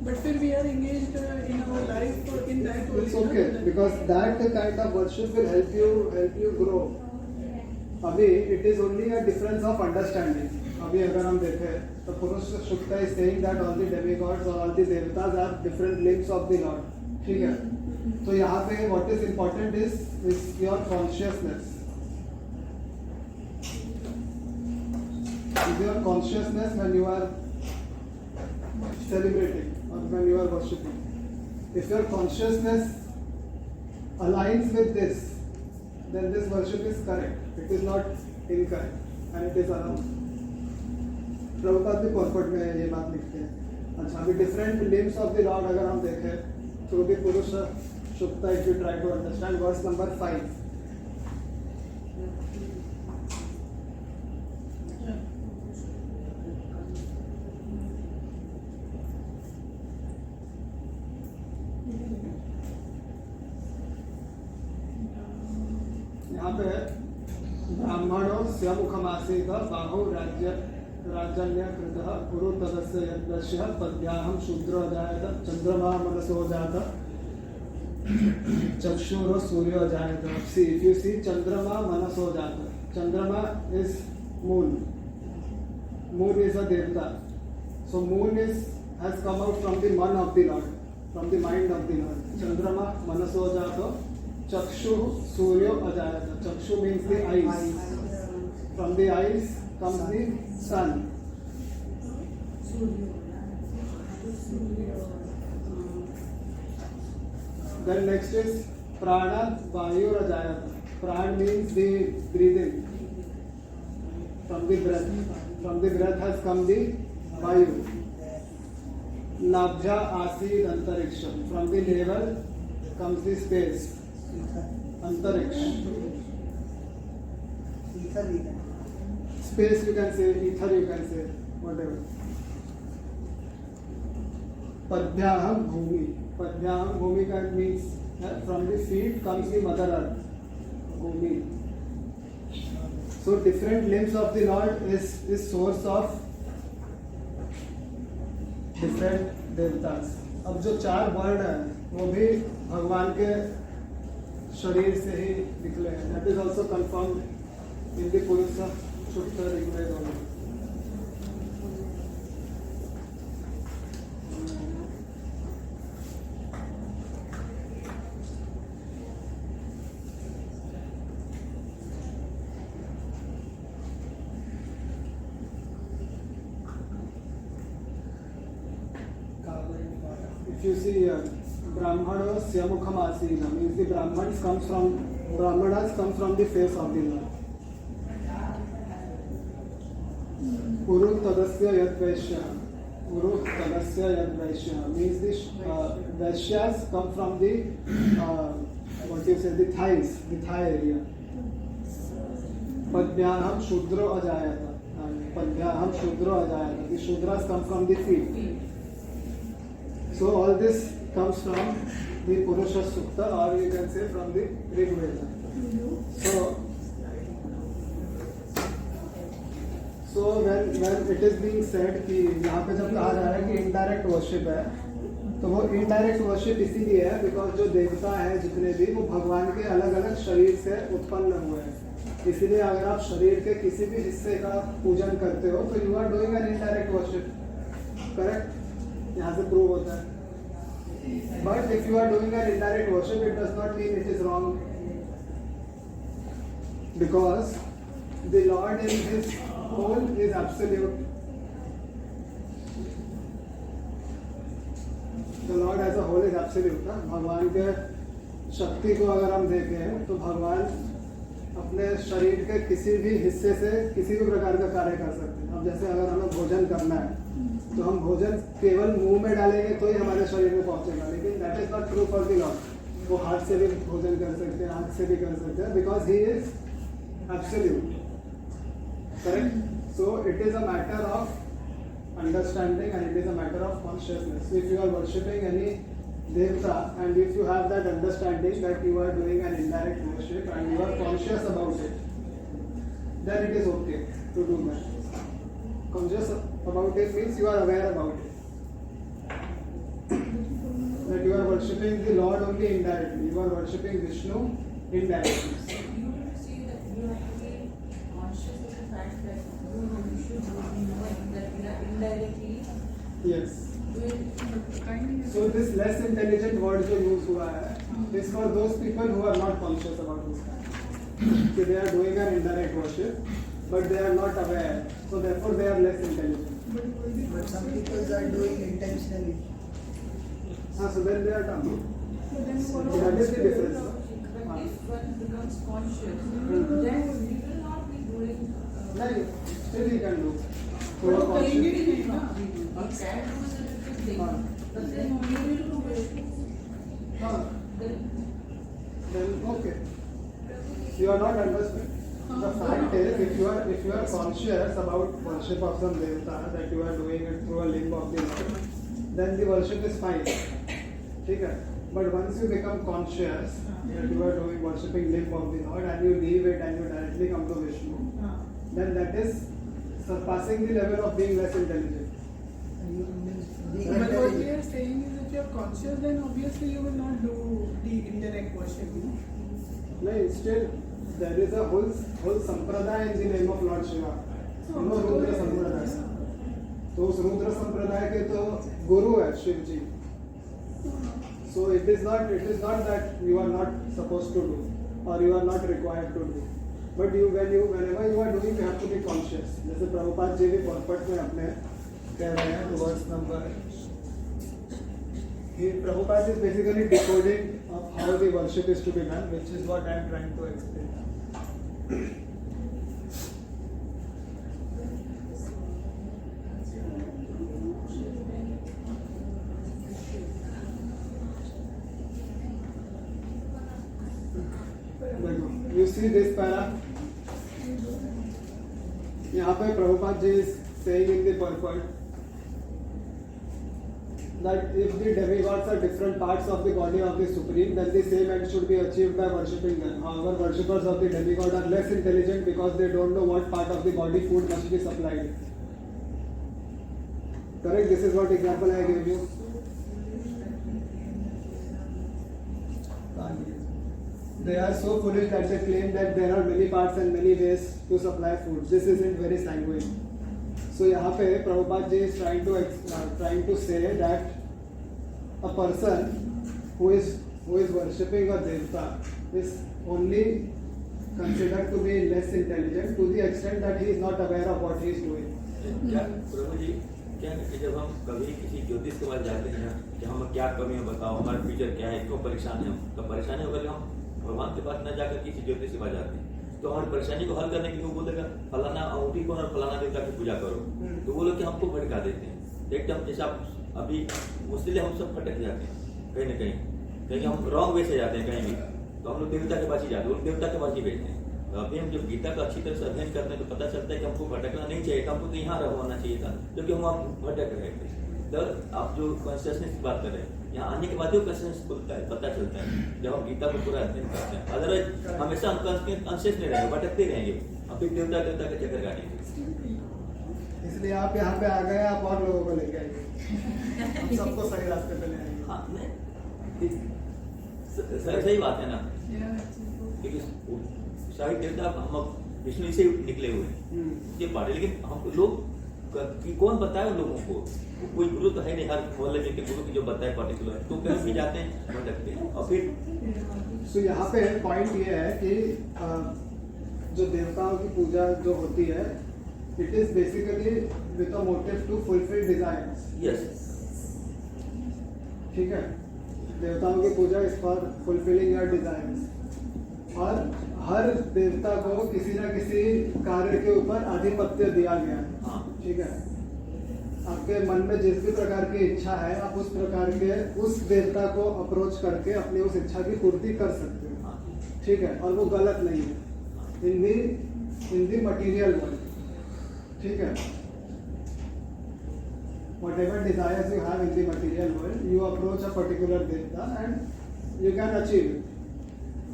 But still, we are engaged in our life in that. It's okay because that kind of worship will help you grow. अभी it is only a difference of understanding. अभी अगर हम देखें तो पुरुष सूक्त is saying that all the demigods or all the devatas are different limbs of the Lord. ठीक है? तो यहाँ पे what is important is your consciousness. Is your consciousness when you are celebrating or when you are worshipping. If your consciousness aligns with this, then this worship is correct. It is not incorrect and it is allowed. Prabhupada भी point में ये बात लिखते हैं। अच्छा, अभी different limbs of the lord अगर हम देखें तो भी Purusha Sukta, if you try to understand verse number 5। यहाँ पे ब्राह्मणो स्वमुखमासीत बाहु राज्यन्यकृतः पुरु तदस्य यज्ञस्य पद्याहं शूद्रो अजायत चंद्रमा मनसो जात चक्षुरो सूर्यो अजायत। See, if you see चंद्रमा मनसो जात, चंद्रमा is moon. Moon is a devta. So moon has come out from the मन of the Lord, from the mind of the Lord. चंद्रमा मनसो जातो Chakshu Suryo Ajayata. Chakshu means the eyes. From the eyes comes the sun. Then next is Prana Vayu Ajayata. Pran means the breathing. From the breath. From the breath has come the Vayu. Nabhya Asid Antariksha. From the navel comes the space. Antariksh. Space you can say, ether you can say, whatever. Padhyaham Bhumi. Padhyaham Bhumi means from the feet comes the mother earth. Bhumi. So different limbs of the Lord is source of different देवतास। अब जो 4 वर्ण है वो भी भगवान के शरीर से ही निकले हैं। That is also confirm in the पुरुष सूक्त ऋग्वेद में। If you see Brahmanasya Mukhamasina, means the Brahmanas come from the face of the Lord. Uru Tadasya Yad Vaishya means the Vaishyas come from the the thighs, the thigh area. Padvyaham Shudro Ajayata. The Shudras come from the feet. So all this comes from the Purusha Sukta, or you can say from the Rig Veda. So when it is being said कि यहाँ पे जब कहा जा रहा है कि indirect worship है, तो वो indirect worship इसीलिए है because जो देवता हैं जितने भी वो भगवान के अलग अलग शरीर से उत्पन्न हुए हैं। इसीलिए अगर आप शरीर के किसी भी हिस्से का पूजन करते हो तो you are doing an indirect worship, correct? यहाँ से प्रूव होता है। But if you are doing an indirect worship, it does not mean it is wrong, because the Lord in His whole is absolute. The Lord as a whole is absolute. ना भगवान के शक्ति को अगर हम देखें तो भगवान अपने शरीर के किसी भी हिस्से से किसी भी प्रकार का कार्य कर सकते हैं। अब जैसे अगर हमें भोजन करना है तो हम भोजन केवल मुंह में डालेंगे तो ही हमारे शरीर में पहुंचेगा, लेकिन that is not true for the Lord. वो हाथ से भी भोजन कर सकते हैं, आंख से भी कर सकते हैं, because he is absolute, correct? So it is a matter of understanding and it is a matter of consciousness. If you are worshipping any devta and if you have that understanding that you are doing an indirect worship and you are conscious about it, then it is okay to do that. Conscious about it means you are aware about it, that you are worshipping the Lord only indirectly, you are worshipping Vishnu indirectly. You see that you have to be conscious of the fact that you should know that we are indirectly Yes. doing kindly. So this less intelligent word जो use हुआ है is for those people who are not conscious about this fact. कि they are doing an indirect worship but they are not aware, so therefore they are less intelligent. But some people are doing intentionally. So then they are dumb. But then So that is the difference. But if one becomes conscious, then we will not be doing. नहीं, still he can do. But थोड़ा करेंगे conscious. भी नहीं ना. We can do is a different thing. हाँ. But then we will do it. हाँ, Then then okay. You are not understood. The fact is, if you are conscious about worship of some devta, that you are doing it through a limb of the Lord, then the worship is fine. ठीक है? But once you become conscious that you are doing worshipping limb of the Lord and you leave it and you directly come to Vishnu, then that is surpassing the level of being less intelligent. Being But what we intelligent. are saying is if you are conscious, then obviously you will not do the indirect worship. No, still there is a whole संप्रदाय in the name of Lord Shiva. You know Rudra संप्रदाय. तो उस रुद्र संप्रदाय के तो गुरु है शिव जी. So it is not that you are not supposed to do or you are not required to do. But whenever you are doing, you have to be conscious. जैसे प्रभुपाद जी भी point में अपने कह रहे हैं verse number. Prabhupada is basically decoding of how the worship is to be done, which is what I am trying to explain. You see this para? यहाँ पे Prabhupada ji is saying in the purport that if the demigods are different parts of the body of the Supreme, then the same end should be achieved by worshipping them. However, worshippers of the demigod are less intelligent because they don't know what part of the body food must be supplied. Correct? This is what example I gave you. they are so foolish that they claim that there are many parts and many ways to supply food. This isn't very sanguine. So यहाँ पे Prabhupada ji is trying to say that a person who is worshipping a devta is only considered to be less intelligent to the extent that he is not aware of what he is doing. क्या प्रभु जी, क्या है कि जब हम कभी किसी ज्योतिष के पास जाते हैं कि हम क्या कमी है बताओ, हमारा फ्यूचर क्या है, क्यों परेशान है हम, तो परेशानी होकर हम भगवान के पास न जाकर किसी ज्योतिष के पास जाते हैं, तो हमारी परेशानी को हल करने के लिए वो बोलेगा फलाना अंगूठी को और फलाना देवता की पूजा करो, तो वो लोग कि हमको भटका देते हैं एकदम। जैसा अभी उसलिए हम सब भटक जाते हैं कहीं ना कहीं हम रॉन्ग वे से जाते हैं कहीं भी, तो हम लोग देवता के पास ही जाते हैं, वो देवता के पास ही भेजते हैं। तो अभी हम जब गीता का अच्छी तरह से अध्ययन करते हैं तो पता चलता है कि हमको भटकना नहीं चाहिए था, हमको तो यहाँ रहना चाहिए था, क्योंकि हम आप भटक रहे थे। तो आप जो कॉन्शियसनेस की बात कर रहे हैं, यहाँ आने के बाद ही कॉन्शियसनेस खुलता है, पता चलता है जब हम गीता को पूरा अध्ययन करते हैं। अदरवाइज हमेशा हम कॉन्शियस नहीं रहेंगे, भटकते रहेंगे, हम फिर देवता के चक्कर काटेंगे। इसलिए आप यहाँ पे आ गए, आप और लोगों को लेके आएंगे, हम सबको सही रास्ते पे ले आएंगे। हाँ नहीं, सही बात है ना, क्योंकि शाही देवता हम विष्णु से निकले हुए हैं ये बात है, लेकिन हम लोग कि कौन बताए उन लोगों को, कोई गुरु तो है नहीं, हर मोहल्ले में के गुरु की जो बताए पर्टिकुलर, तो कहीं भी जाते हैं भटकते हैं। और फिर तो यहाँ पे पॉइंट ये है कि जो देवताओं की पूजा जो होती है, it is basically with a motive to fulfil desires. Yes, ठीक है, देवताओं की पूजा is for fulfilling your desires, और हर देवता को किसी ना किसी कार्य के ऊपर आधिपत्य दिया गया है। हाँ। ठीक है, आपके मन में जिस भी प्रकार की इच्छा है, आप उस प्रकार के उस देवता को अप्रोच करके अपनी उस इच्छा की पूर्ति कर सकते हो। हाँ। ठीक है, और वो गलत नहीं है इन दी मटीरियल वर्ल्ड। ठीक है, whatever desires you have in the material world, you approach a particular devta and you can achieve it.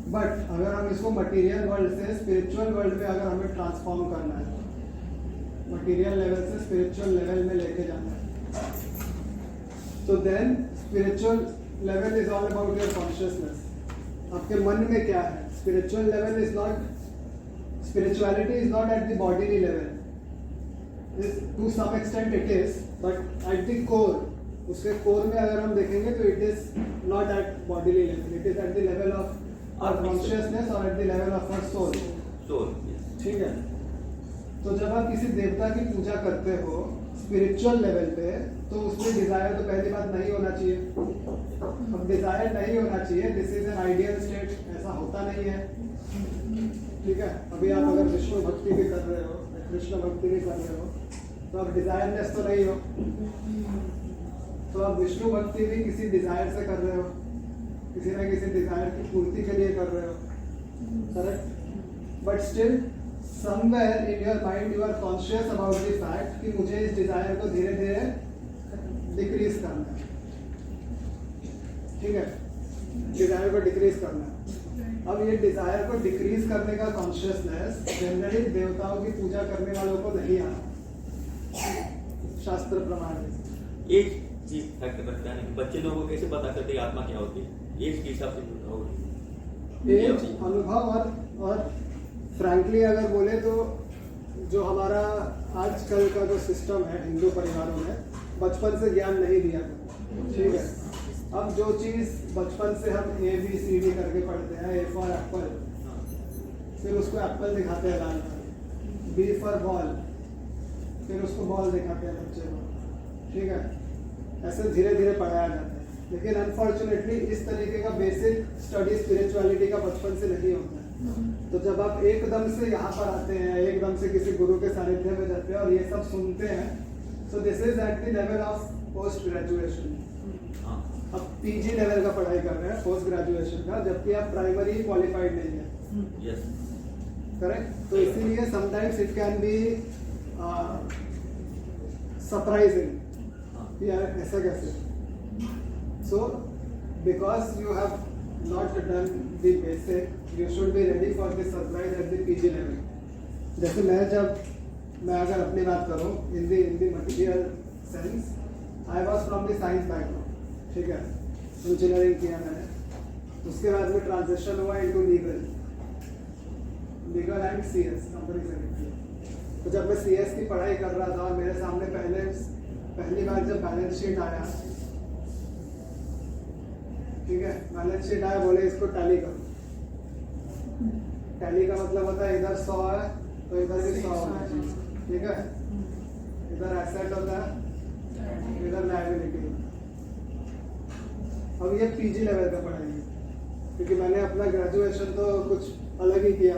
But अगर हम इसको मटेरियल वर्ल्ड से स्पिरिचुअल वर्ल्ड में अगर हमें ट्रांसफॉर्म करना है, मटेरियल लेवल से स्पिरिचुअल लेवल में लेके जाना है, तो then spiritual level is all about your consciousness. आपके मन में क्या है? Spiritual level is not, spirituality is not at the bodily level, to some extent it is, but at the core, उसके कोर में अगर हम देखेंगे तो it is not eight bodily level, it is at the level of our consciousness or at the level of our soul। ठीक है, तो जब आप किसी देवता की पूजा करते हो स्पिरिचुअल लेवल पे, तो उसमें डिजायर तो पहली बात नहीं होना चाहिए। अब डिजायर नहीं होना चाहिए, this is an ideal state, ऐसा होता नहीं है। ठीक है, अभी आप अगर विष्णु भक्ति भी कर रहे हो, कृष्ण भक्ति भी कर रहे हो, तो अब डिजायरलेस तो नहीं हो, तो आप विष्णु भक्ति भी किसी डिजायर से कर रहे हो, किसी ना किसी डिजायर की पूर्ति के लिए कर रहे हो, correct? But still somewhere in your mind you are conscious about the fact कि मुझे इस डिजायर को धीरे धीरे डिक्रीज करना है। ठीक है, डिजायर को डिक्रीज करना है। अब ये डिजायर को डिक्रीज करने का कॉन्शियसनेस जनरली देवताओं की पूजा करने वालों को नहीं आता, शास्त्र प्रमाण। एज जी फैक्टर रखता है, बच्चे लोगों को कैसे पता करते आत्मा क्या होती है, एज के हिसाब से होगी। एज, अनुभव और फ्रैंकली अगर बोले तो जो हमारा आजकल का जो सिस्टम है हिंदू परिवारों में, बचपन से ज्ञान नहीं दिया जाता। ठीक है, अब जो चीज़ बचपन से हम ABCD करके पढ़ते हैं, A फॉर एप्पल, फिर उसको एप्पल दिखाते हैं लाल कलर, B फॉर बॉल, फिर उसको बॉल दिखाते हैं बच्चे को। ठीक है, ऐसे धीरे धीरे पढ़ाया जाता है, लेकिन अनफॉर्चुनेटली इस तरीके का बेसिक स्टडी स्पिरिचुअलिटी का बचपन से नहीं होता है। तो जब आप एकदम से यहाँ पर आते हैं, एकदम से किसी गुरु के सानिध्य में जाते हैं और ये सब सुनते हैं, so this is at the level of post graduation. अब PG लेवल का पढ़ाई कर रहे हैं पोस्ट ग्रेजुएशन का, जबकि आप प्राइमरी क्वालिफाइड नहीं है। Yes, correct? तो इसीलिए sometimes it can be surprising, यार ऐसा कैसे। So because you have not done the basic, you should be ready for the surprise at the PG level. जैसे मैं अगर अपनी बात करूँ इन the material sense, I was from the science background. ठीक है, इंजीनियरिंग किया मैंने, उसके बाद में ट्रांजिशन हुआ into legal and CS, company secretary. तो जब मैं CS की पढ़ाई कर रहा था, मेरे सामने पहली बार जब बैलेंस शीट आया, ठीक है, बैलेंस शीट आया, बोले इसको टैली करो। टैली का मतलब होता है इधर 100 है तो इधर भी 100 होना चाहिए, ठीक है, इधर एसेट होता है, इधर लायबिलिटी होता है। अब ये PG लेवल का पढ़ाई है, क्योंकि मैंने अपना ग्रेजुएशन तो कुछ अलग ही किया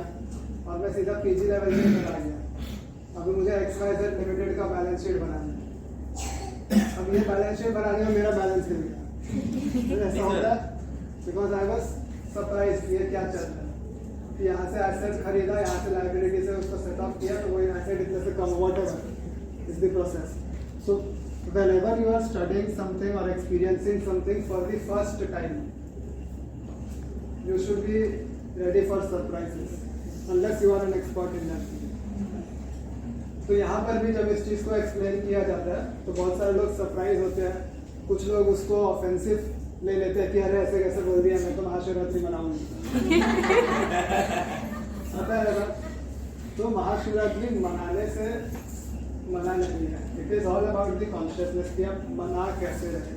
और मैं सीधा PG लेवल में आ गया। अभी मुझे XYZ लिमिटेड का बैलेंस शीट बनाना है। अब ये बैलेंस शीट बनाने में मेरा बैलेंस नहीं गया, तो ऐसा होता है बिकॉज आई वाज सरप्राइज ये क्या चल रहा है कि यहाँ से एसेट खरीदा, यहाँ से लाइबिलिटी से उसको सेटअप किया, तो वही एसेट इतने से कम whatever is the process. So whenever you are studying something or experiencing something for the first time, you should be ready for surprises unless you are an expert in that field. तो यहाँ पर भी जब इस चीज को explain किया जाता है तो बहुत सारे लोग सरप्राइज होते हैं, कुछ लोग उसको ऑफेंसिव ले लेते हैं कि अरे ऐसे कैसे बोल दिया, मैं तो महाशिवरात्रि मनाऊंगी। पता है ना? तो महाशिवरात्रि मनाने से मना नहीं है, it is all about the consciousness कि आप मना कैसे रहे।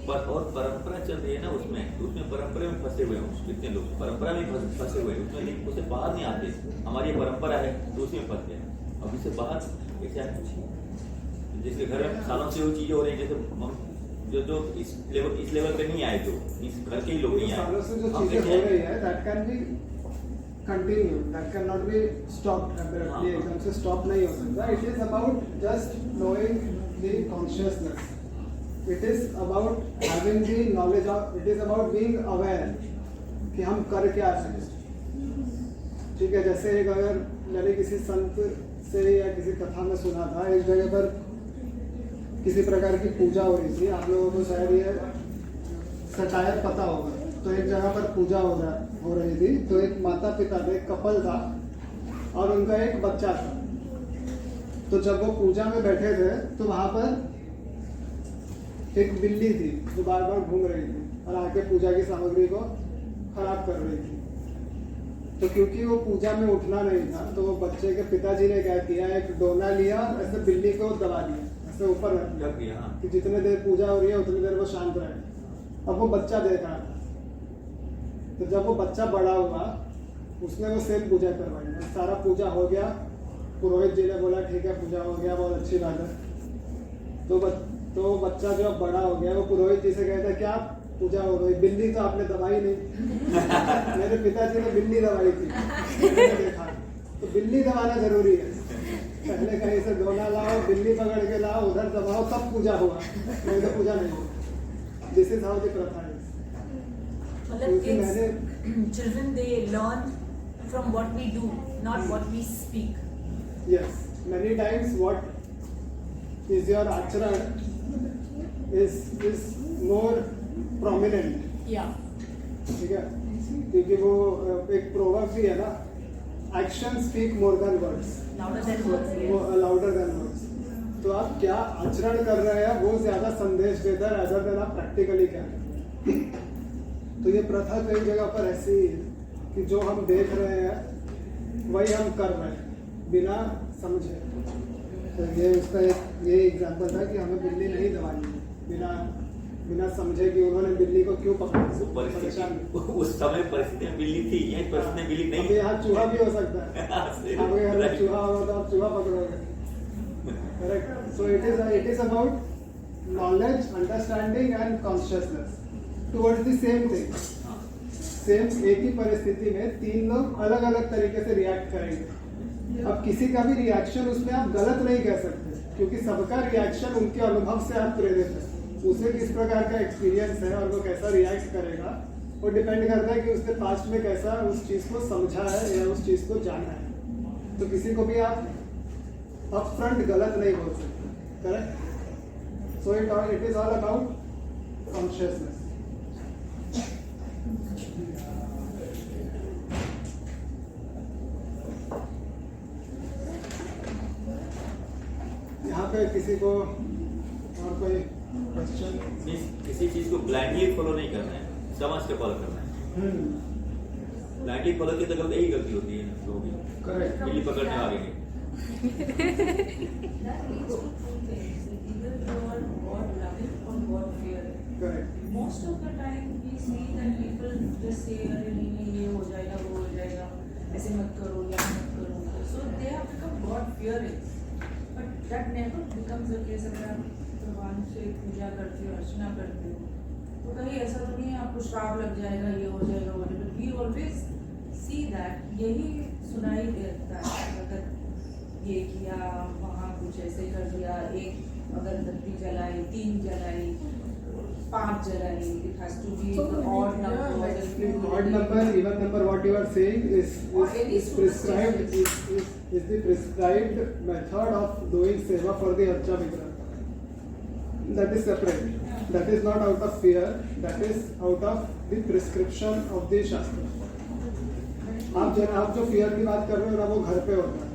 और परंपरा चल रही है ना उसमें, तो उसमें परंपरा में फंसे हुए हैं कितने लोग, परंपरा में फंसे हुए हैं उसमें, लेकिन उससे बाहर नहीं आते। हमारी ये परंपरा है तो उसमें फंसते हैं। अब इससे बाहर ऐसा कुछ जिसके घर में सालों से वो चीजें हो रही है, जैसे हम जो इस लेवल पे नहीं आए, जो इस घर के ही लोग नहीं आए, सालों से जो चीजें हो रही है that can be continue, that can not be stopped abruptly, एकदम से स्टॉप नहीं हो सकता। It is about just knowing the consciousness, it is about having the knowledge of, it is about being aware कि हम कर क्या रहे हैं, ठीक है। जैसे एक अगर मैंने किसी संत से या किसी कथा में सुना था, एक जगह पर किसी प्रकार की पूजा हो रही थी, आप लोगों को शायद ये सटायर पता होगा। तो एक जगह पर पूजा हो रही थी, तो एक माता पिता थे, एक कपल था और उनका एक बच्चा था। तो जब वो पूजा में बैठे थे तो वहां पर एक बिल्ली थी जो बार बार घूम रही थी और आके पूजा की सामग्री को खराब कर रही थी। तो क्योंकि वो पूजा में उठना नहीं था, तो वो बच्चे के पिताजी ने क्या किया, एक डोना लिया, ऐसे बिल्ली को दबा दिया, ऐसे ऊपर रख दिया कि जितने देर पूजा हो रही है उतनी देर वो शांत रहे। अब वो बच्चा देख रहा था, तो जब वो बच्चा बड़ा हुआ उसने वो सेम पूजा करवाई, सारा पूजा हो गया, पुरोहित जी ने बोला ठीक है पूजा हो गया, बहुत अच्छी बात है। तो बच्चा जो अब बड़ा हो गया वो पुरोहित जी से कहता है क्या पूजा हो गई, बिल्ली तो आपने दबाई नहीं। मेरे पिताजी ने बिल्ली दबाई थी, मैंने देखा। तो बिल्ली दबाना जरूरी है, पहले कहीं से डोना लाओ, बिल्ली पकड़ के लाओ, उधर दबाओ, तब पूजा हुआ, नहीं तो पूजा नहीं हुआ। दिस इज हाउ द प्रथा is. Children, they learn from what we do, not what we speak. Yes, many times what is your acharan is more prominent. Yeah. ठीक है, क्योंकि वो एक प्रोवर्ब भी है ना, action speak more than words, Louder than words. Louder than words. तो आप क्या आचरण कर रहे हैं वो ज्यादा संदेश देता है rather than आप प्रैक्टिकली क्या करें। तो ये प्रथा कई जगह पर ऐसी है कि जो हम देख रहे हैं वही हम कर रहे हैं बिना समझे। तो ये उसका ये एग्जाम्पल था कि हमें बिल्ली नहीं दबानी है बिना समझे कि उन्होंने बिल्ली को क्यों पकड़ा। परेशान उस समय परिस्थिति में बिल्ली थी, ये परिस्थिति में बिल्ली नहीं। यहाँ चूहा भी हो सकता है, आपके घर में चूहा होगा तो आप चूहा पकड़ोगे, correct. So it is about knowledge, understanding and consciousness towards the same thing. Same एक ही परिस्थिति में तीन लोग अलग अलग तरीके से रिएक्ट करेंगे। अब किसी का भी रिएक्शन उसमें आप गलत नहीं कह सकते, क्योंकि सबका रिएक्शन उनके अनुभव से आप प्रेरित है। उसे किस प्रकार का एक्सपीरियंस है और वो कैसा रिएक्ट करेगा वो डिपेंड करता है कि उसने पास्ट में कैसा उस चीज को समझा है या उस चीज को जाना है। तो किसी को भी आप अप फ्रंट गलत नहीं बोल सकते, correct. So it is all about consciousness. यहाँ पे किसी को और कोई क्वेश्चन? किसी चीज को ब्लाइंडली फॉलो नहीं करना है, समझ के फॉलो करना है। ब्लाइंडली फॉलो की तो गलती यही गलती होती है लोगों की, करेक्ट। बिल्ली पकड़ने आ गई। That leads to two things. Either you are God loving or God fearing. Correct. Most of the time we see that people just say अरे नहीं ये हो जाएगा वो हो जाएगा ऐसे मत करो या मत करो, so they have become God fearing, but that never becomes the case। अगर आप भगवान से पूजा करते हो अर्चना करते हो तो कहीं ऐसा तो नहीं है आपको श्राप लग जाएगा ये हो जाएगा वो, but we always see that यही सुनाई देता है। अगर ये किया वहाँ कुछ ऐसे कर दिया, एक अगरबत्ती जलाई 3 जलाई 5 जलाई, it has to be So, the odd yeah, number, like whether you do Odd number, even number, what you are saying is prescribed, is the prescribed method of doing seva for the Archa Vigraha. That is separate. That is not out of fear. That is out of the prescription of the Shastra. आप जो fear की बात कर रहे हो ना, वो घर पे होता है,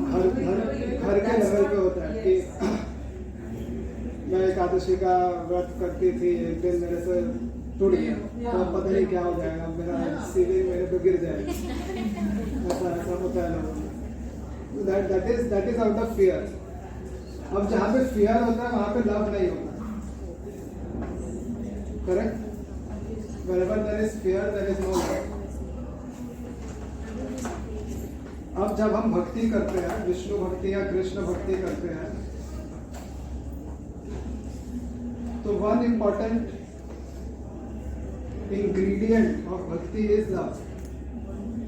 घर के लेवल पे होता है कि मैं एकादशी का व्रत करती थी, एक दिन मेरे से टूट गया तो पता नहीं क्या हो जाएगा, मेरा सीलिंग मेरे पे गिर जाएगी, ऐसा होता है लोगों में। That is out of fear. अब जहाँ पे फियर होता है वहाँ पे लव नहीं होता, correct? wherever there is fear there is no love। अब जब हम भक्ति करते हैं, विष्णु भक्ति या कृष्ण भक्ति करते हैं, तो one important ingredient of bhakti is love.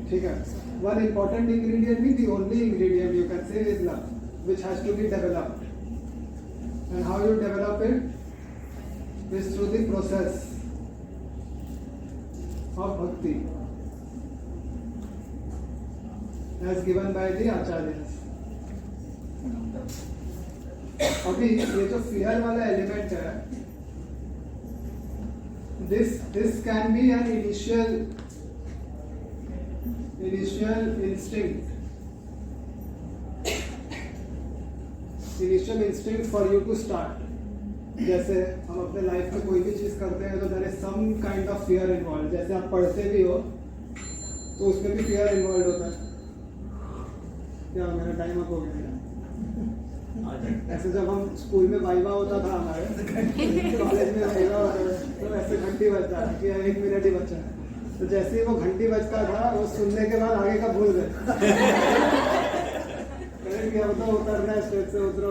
ठीक है, वन इम्पॉर्टेंट इंग्रेडिएंट नहीं, the only ingredient you can say is love, which has to be developed. And how you develop it is through the process of bhakti as given by the acharyas। अभी ये जो fear वाला element है, this can be an initial instinct for you to start। जैसे हम अपने life में कोई भी चीज करते हैं तो there is some kind of fear involved। जैसे आप पढ़ते भी हो तो उसमें भी fear involved होता है। क्या मेरा टाइम अप हो गया? ऐसे जब हम स्कूल में वाइवा होता था हमारे, कॉलेज में वाइवा होता था, तो ऐसे घंटी बजता था कि 1 मिनट ही बचा है, तो जैसे ही वो घंटी बजता था वो सुनने के बाद आगे का भूल गए। अब तो उतरना है स्टेज से, उतरो।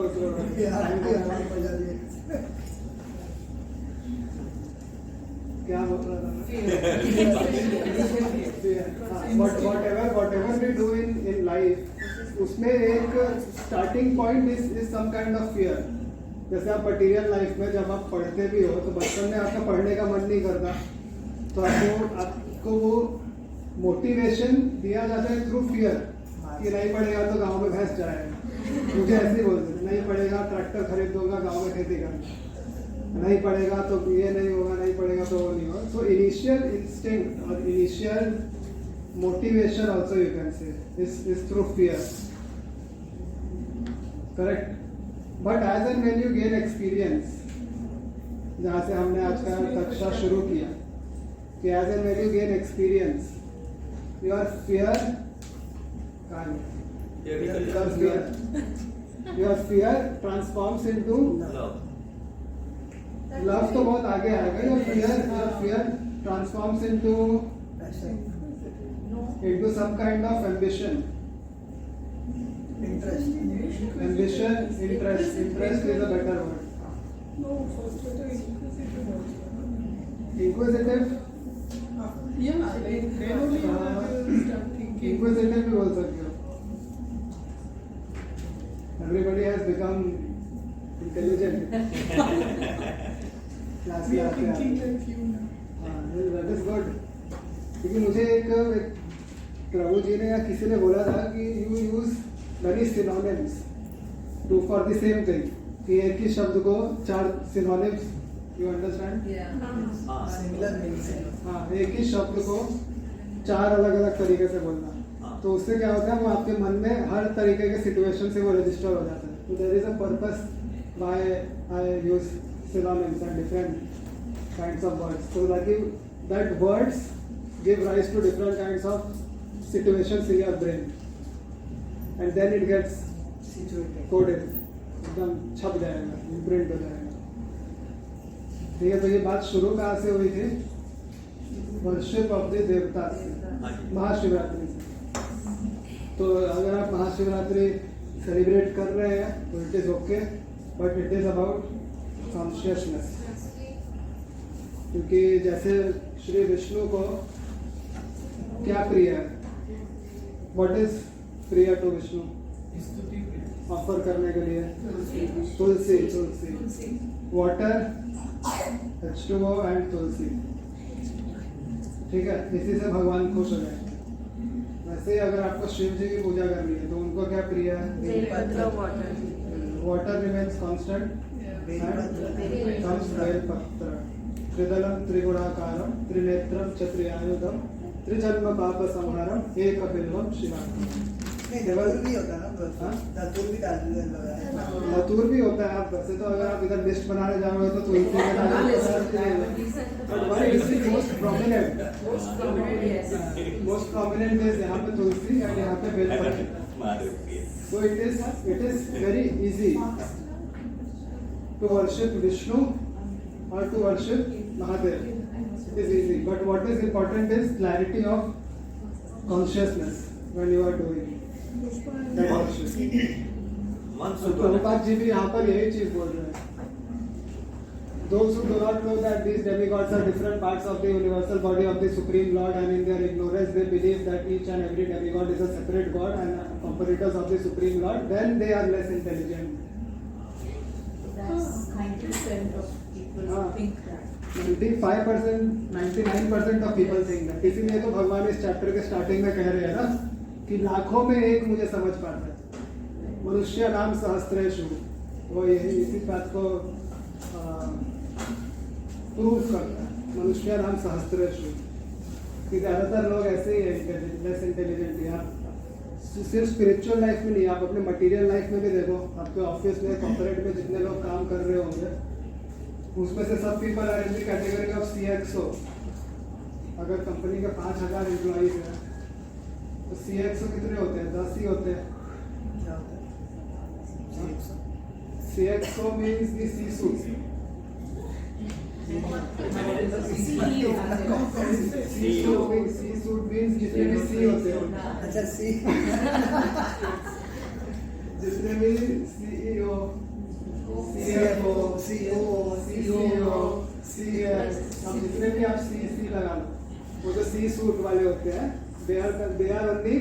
क्या बोल रहा था whatever we do in life, उसमें एक starting point is some kind of fear. जैसे आप मटीरियल लाइफ में जब आप पढ़ते भी हो तो बचपन में आपका पढ़ने का मन नहीं करता, तो आपको वो मोटिवेशन दिया जाता है थ्रू फियर कि नहीं पढ़ेगा तो गांव में भैंस चराएगा। मुझे ऐसे ही बोलते थे, नहीं पढ़ेगा ट्रैक्टर खरीद दूंगा गांव में खेती करना, नहीं पढ़ेगा तो ये नहीं होगा, नहीं पढ़ेगा तो वो नहीं होगा। सो इनिशियल इंस्टिंक्ट और initial motivation also you can say is through fear, correct? But as and when you gain experience, जहाँ से हमने आज का कक्षा शुरू किया कि as and when you gain experience, your fear transforms into love। तो बहुत आगे आएगा। your fear transforms into some kind of ambition, interest is a better word। No, first letter inquisitive। Inquisitive, Yeah, like then only you have to start thinking। inquisitive भी बोल सकते हो। Everybody has become intelligent। We are thinking like you now। that is good। क्योंकि मुझे एक प्रभु जी ने या किसी ने बोला था कि you use many synonyms to for the same thing, कि एक ही शब्द को 4 सिनोनिम्स, यू अंडरस्टैंड? हाँ, एक ही शब्द को 4 अलग अलग तरीके से बोलना, तो उससे क्या होता है वो आपके मन में हर तरीके के सिचुएशन से वो रजिस्टर हो जाता है। तो there is a purpose why I use synonyms and different kinds of words, so that that words give rise to different kinds of situations in your brain, and then it gets situated. Coded, एकदम छप जाएगा, imprint हो जाएगा। ठीक है, तो ये बात शुरू कहाँ से हुई थी? वर्शिप ऑफ द देवता से, महाशिवरात्रि से। तो अगर आप महाशिवरात्रि सेलिब्रेट कर रहे हैं तो it is okay, but it is about consciousness. क्योंकि जैसे श्री विष्णु को क्या प्रिय है? व्हाट इज प्रिय टू विष्णु? ऑफर करने के लिए तुलसी, तुलसी, वाटर, H2O एंड तुलसी। ठीक है, इसी से भगवान खुश हो जाएंगे। वैसे ही अगर आपको शिव जी की पूजा करनी है तो उनको क्या प्रिय है? वाटर रिमेन्स कांस्टेंट, बेलपत्र, त्रिदलम त्रिगुणाकारम त्रिनेत्रम चत्रियायुधम त्रिजन्म पाप संहारम एक बिल्वम शिवार्पणम। नहीं, धतूर भी होता है ना, हाँ? धतूर भी डाल दिया। धतूर भी होता है। आप वैसे तो अगर आप इधर लिस्ट बनाने जाओगे तो तुलसी में डालोगे, but why is it most prominent? Most prominent is यहाँ पे तुलसी और यहाँ पे बेलपत्र। So it is very easy to worship Vishnu or to worship Mahadev. It is easy, but what is important is clarity of consciousness when you are doing that worship. मन और शुद्ध होना प्रभुपाद जी भी यहाँ पर यही चीज बोल रहे हैं। Those who do not know that these demigods are different parts of the universal body of the Supreme Lord, and in their ignorance they believe that each and every demigod is a separate god and competitors of the Supreme Lord, then they are less intelligent. That's 90% of people हाँ। think that. 95%, 99% of people think that. इसीलिए तो भगवान इस chapter के starting में कह रहे हैं ना कि लाखों में एक मुझे समझ पाता है, मनुष्य नाम सहस्त्रेषु। वो यही इसी बात को प्रूव करता है, मनुष्य नाम सहस्त्रेषु, कि ज़्यादातर लोग ऐसे ही है, लेस इंटेलिजेंट। यार सिर्फ स्पिरिचुअल लाइफ में नहीं, आप अपने मटेरियल लाइफ में भी देखो, आपके ऑफिस में, कॉर्पोरेट में जितने लोग काम कर रहे होंगे उसमें से सब people are in the category of CXO। अगर कंपनी के 5000 एम्प्लॉइज हैं तो CXO कितने होते हैं? 10 ही होते हैं। क्या होता है? CXO means the C-suite. C-suite means जितने भी C होते हैं, अच्छा, सी जितने भी CEO, CFO, CCO, CS, अब जितने भी आप C लगा लो, वो जो C-suite वाले होते हैं, they are only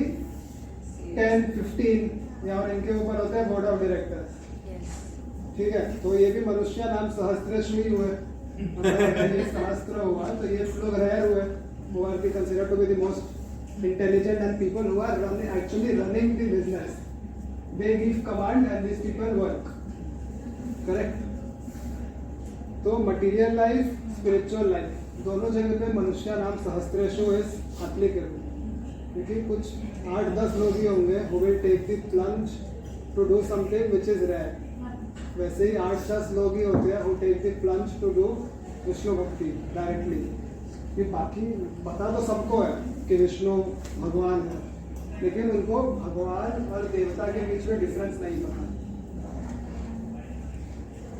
10-15 या और इनके ऊपर होता है बोर्ड ऑफ डायरेक्टर्स। ठीक है, तो ये भी मनुष्य नाम सहस्त्रेषु ही हुए, ये सहस्त्र हुआ, तो ये लोग रेयर हुए, who are considered to be the most intelligent and people who are actually running the business. They give command and these people work. Correct? तो मटीरियल लाइफ, स्पिरिचुअल लाइफ दोनों जगह पे मनुष्य नाम सहस्त्रेषु इज एप्लीकेबल। क्योंकि कुछ 8-10 लोग ही होंगे who will take the plunge to do something which is rare. वैसे ही 8-10 लोग ही होते हैं who take the plunge to do Vishnu भक्ति डायरेक्टली। कि बाकी पता तो सबको है कि विष्णु भगवान है, लेकिन उनको भगवान और देवता के बीच में डिफरेंस नहीं पता।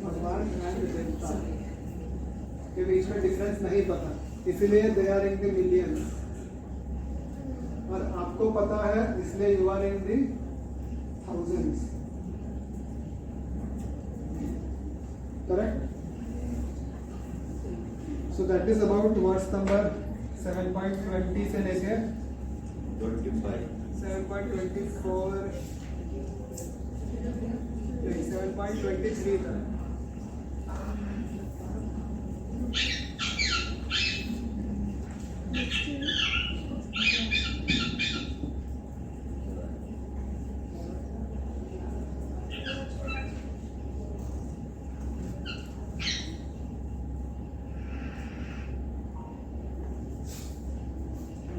भगवान एंड देवता के बीच में डिफरेंस नहीं पता, इसीलिए they are in the millions. और आपको पता है इसलिए you are in the thousands. Correct? So that is about verse number 7.20 से लेके 7.24 7.23 तक।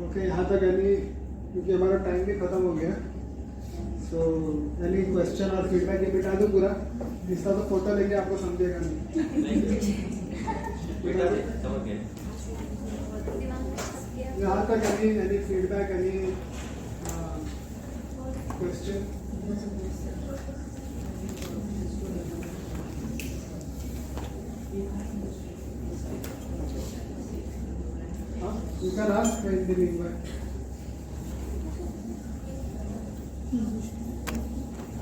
ओके, यहाँ तक यानी क्योंकि हमारा टाइम भी खत्म हो गया। सो एनी क्वेश्चन और फीडबैक ये बिठा दो पूरा, इसका तो फोटो लेके आपको समझेगा नहीं। बेटा समझ गए। यहाँ तक any feedback, any question? You can ask in the meanwhile.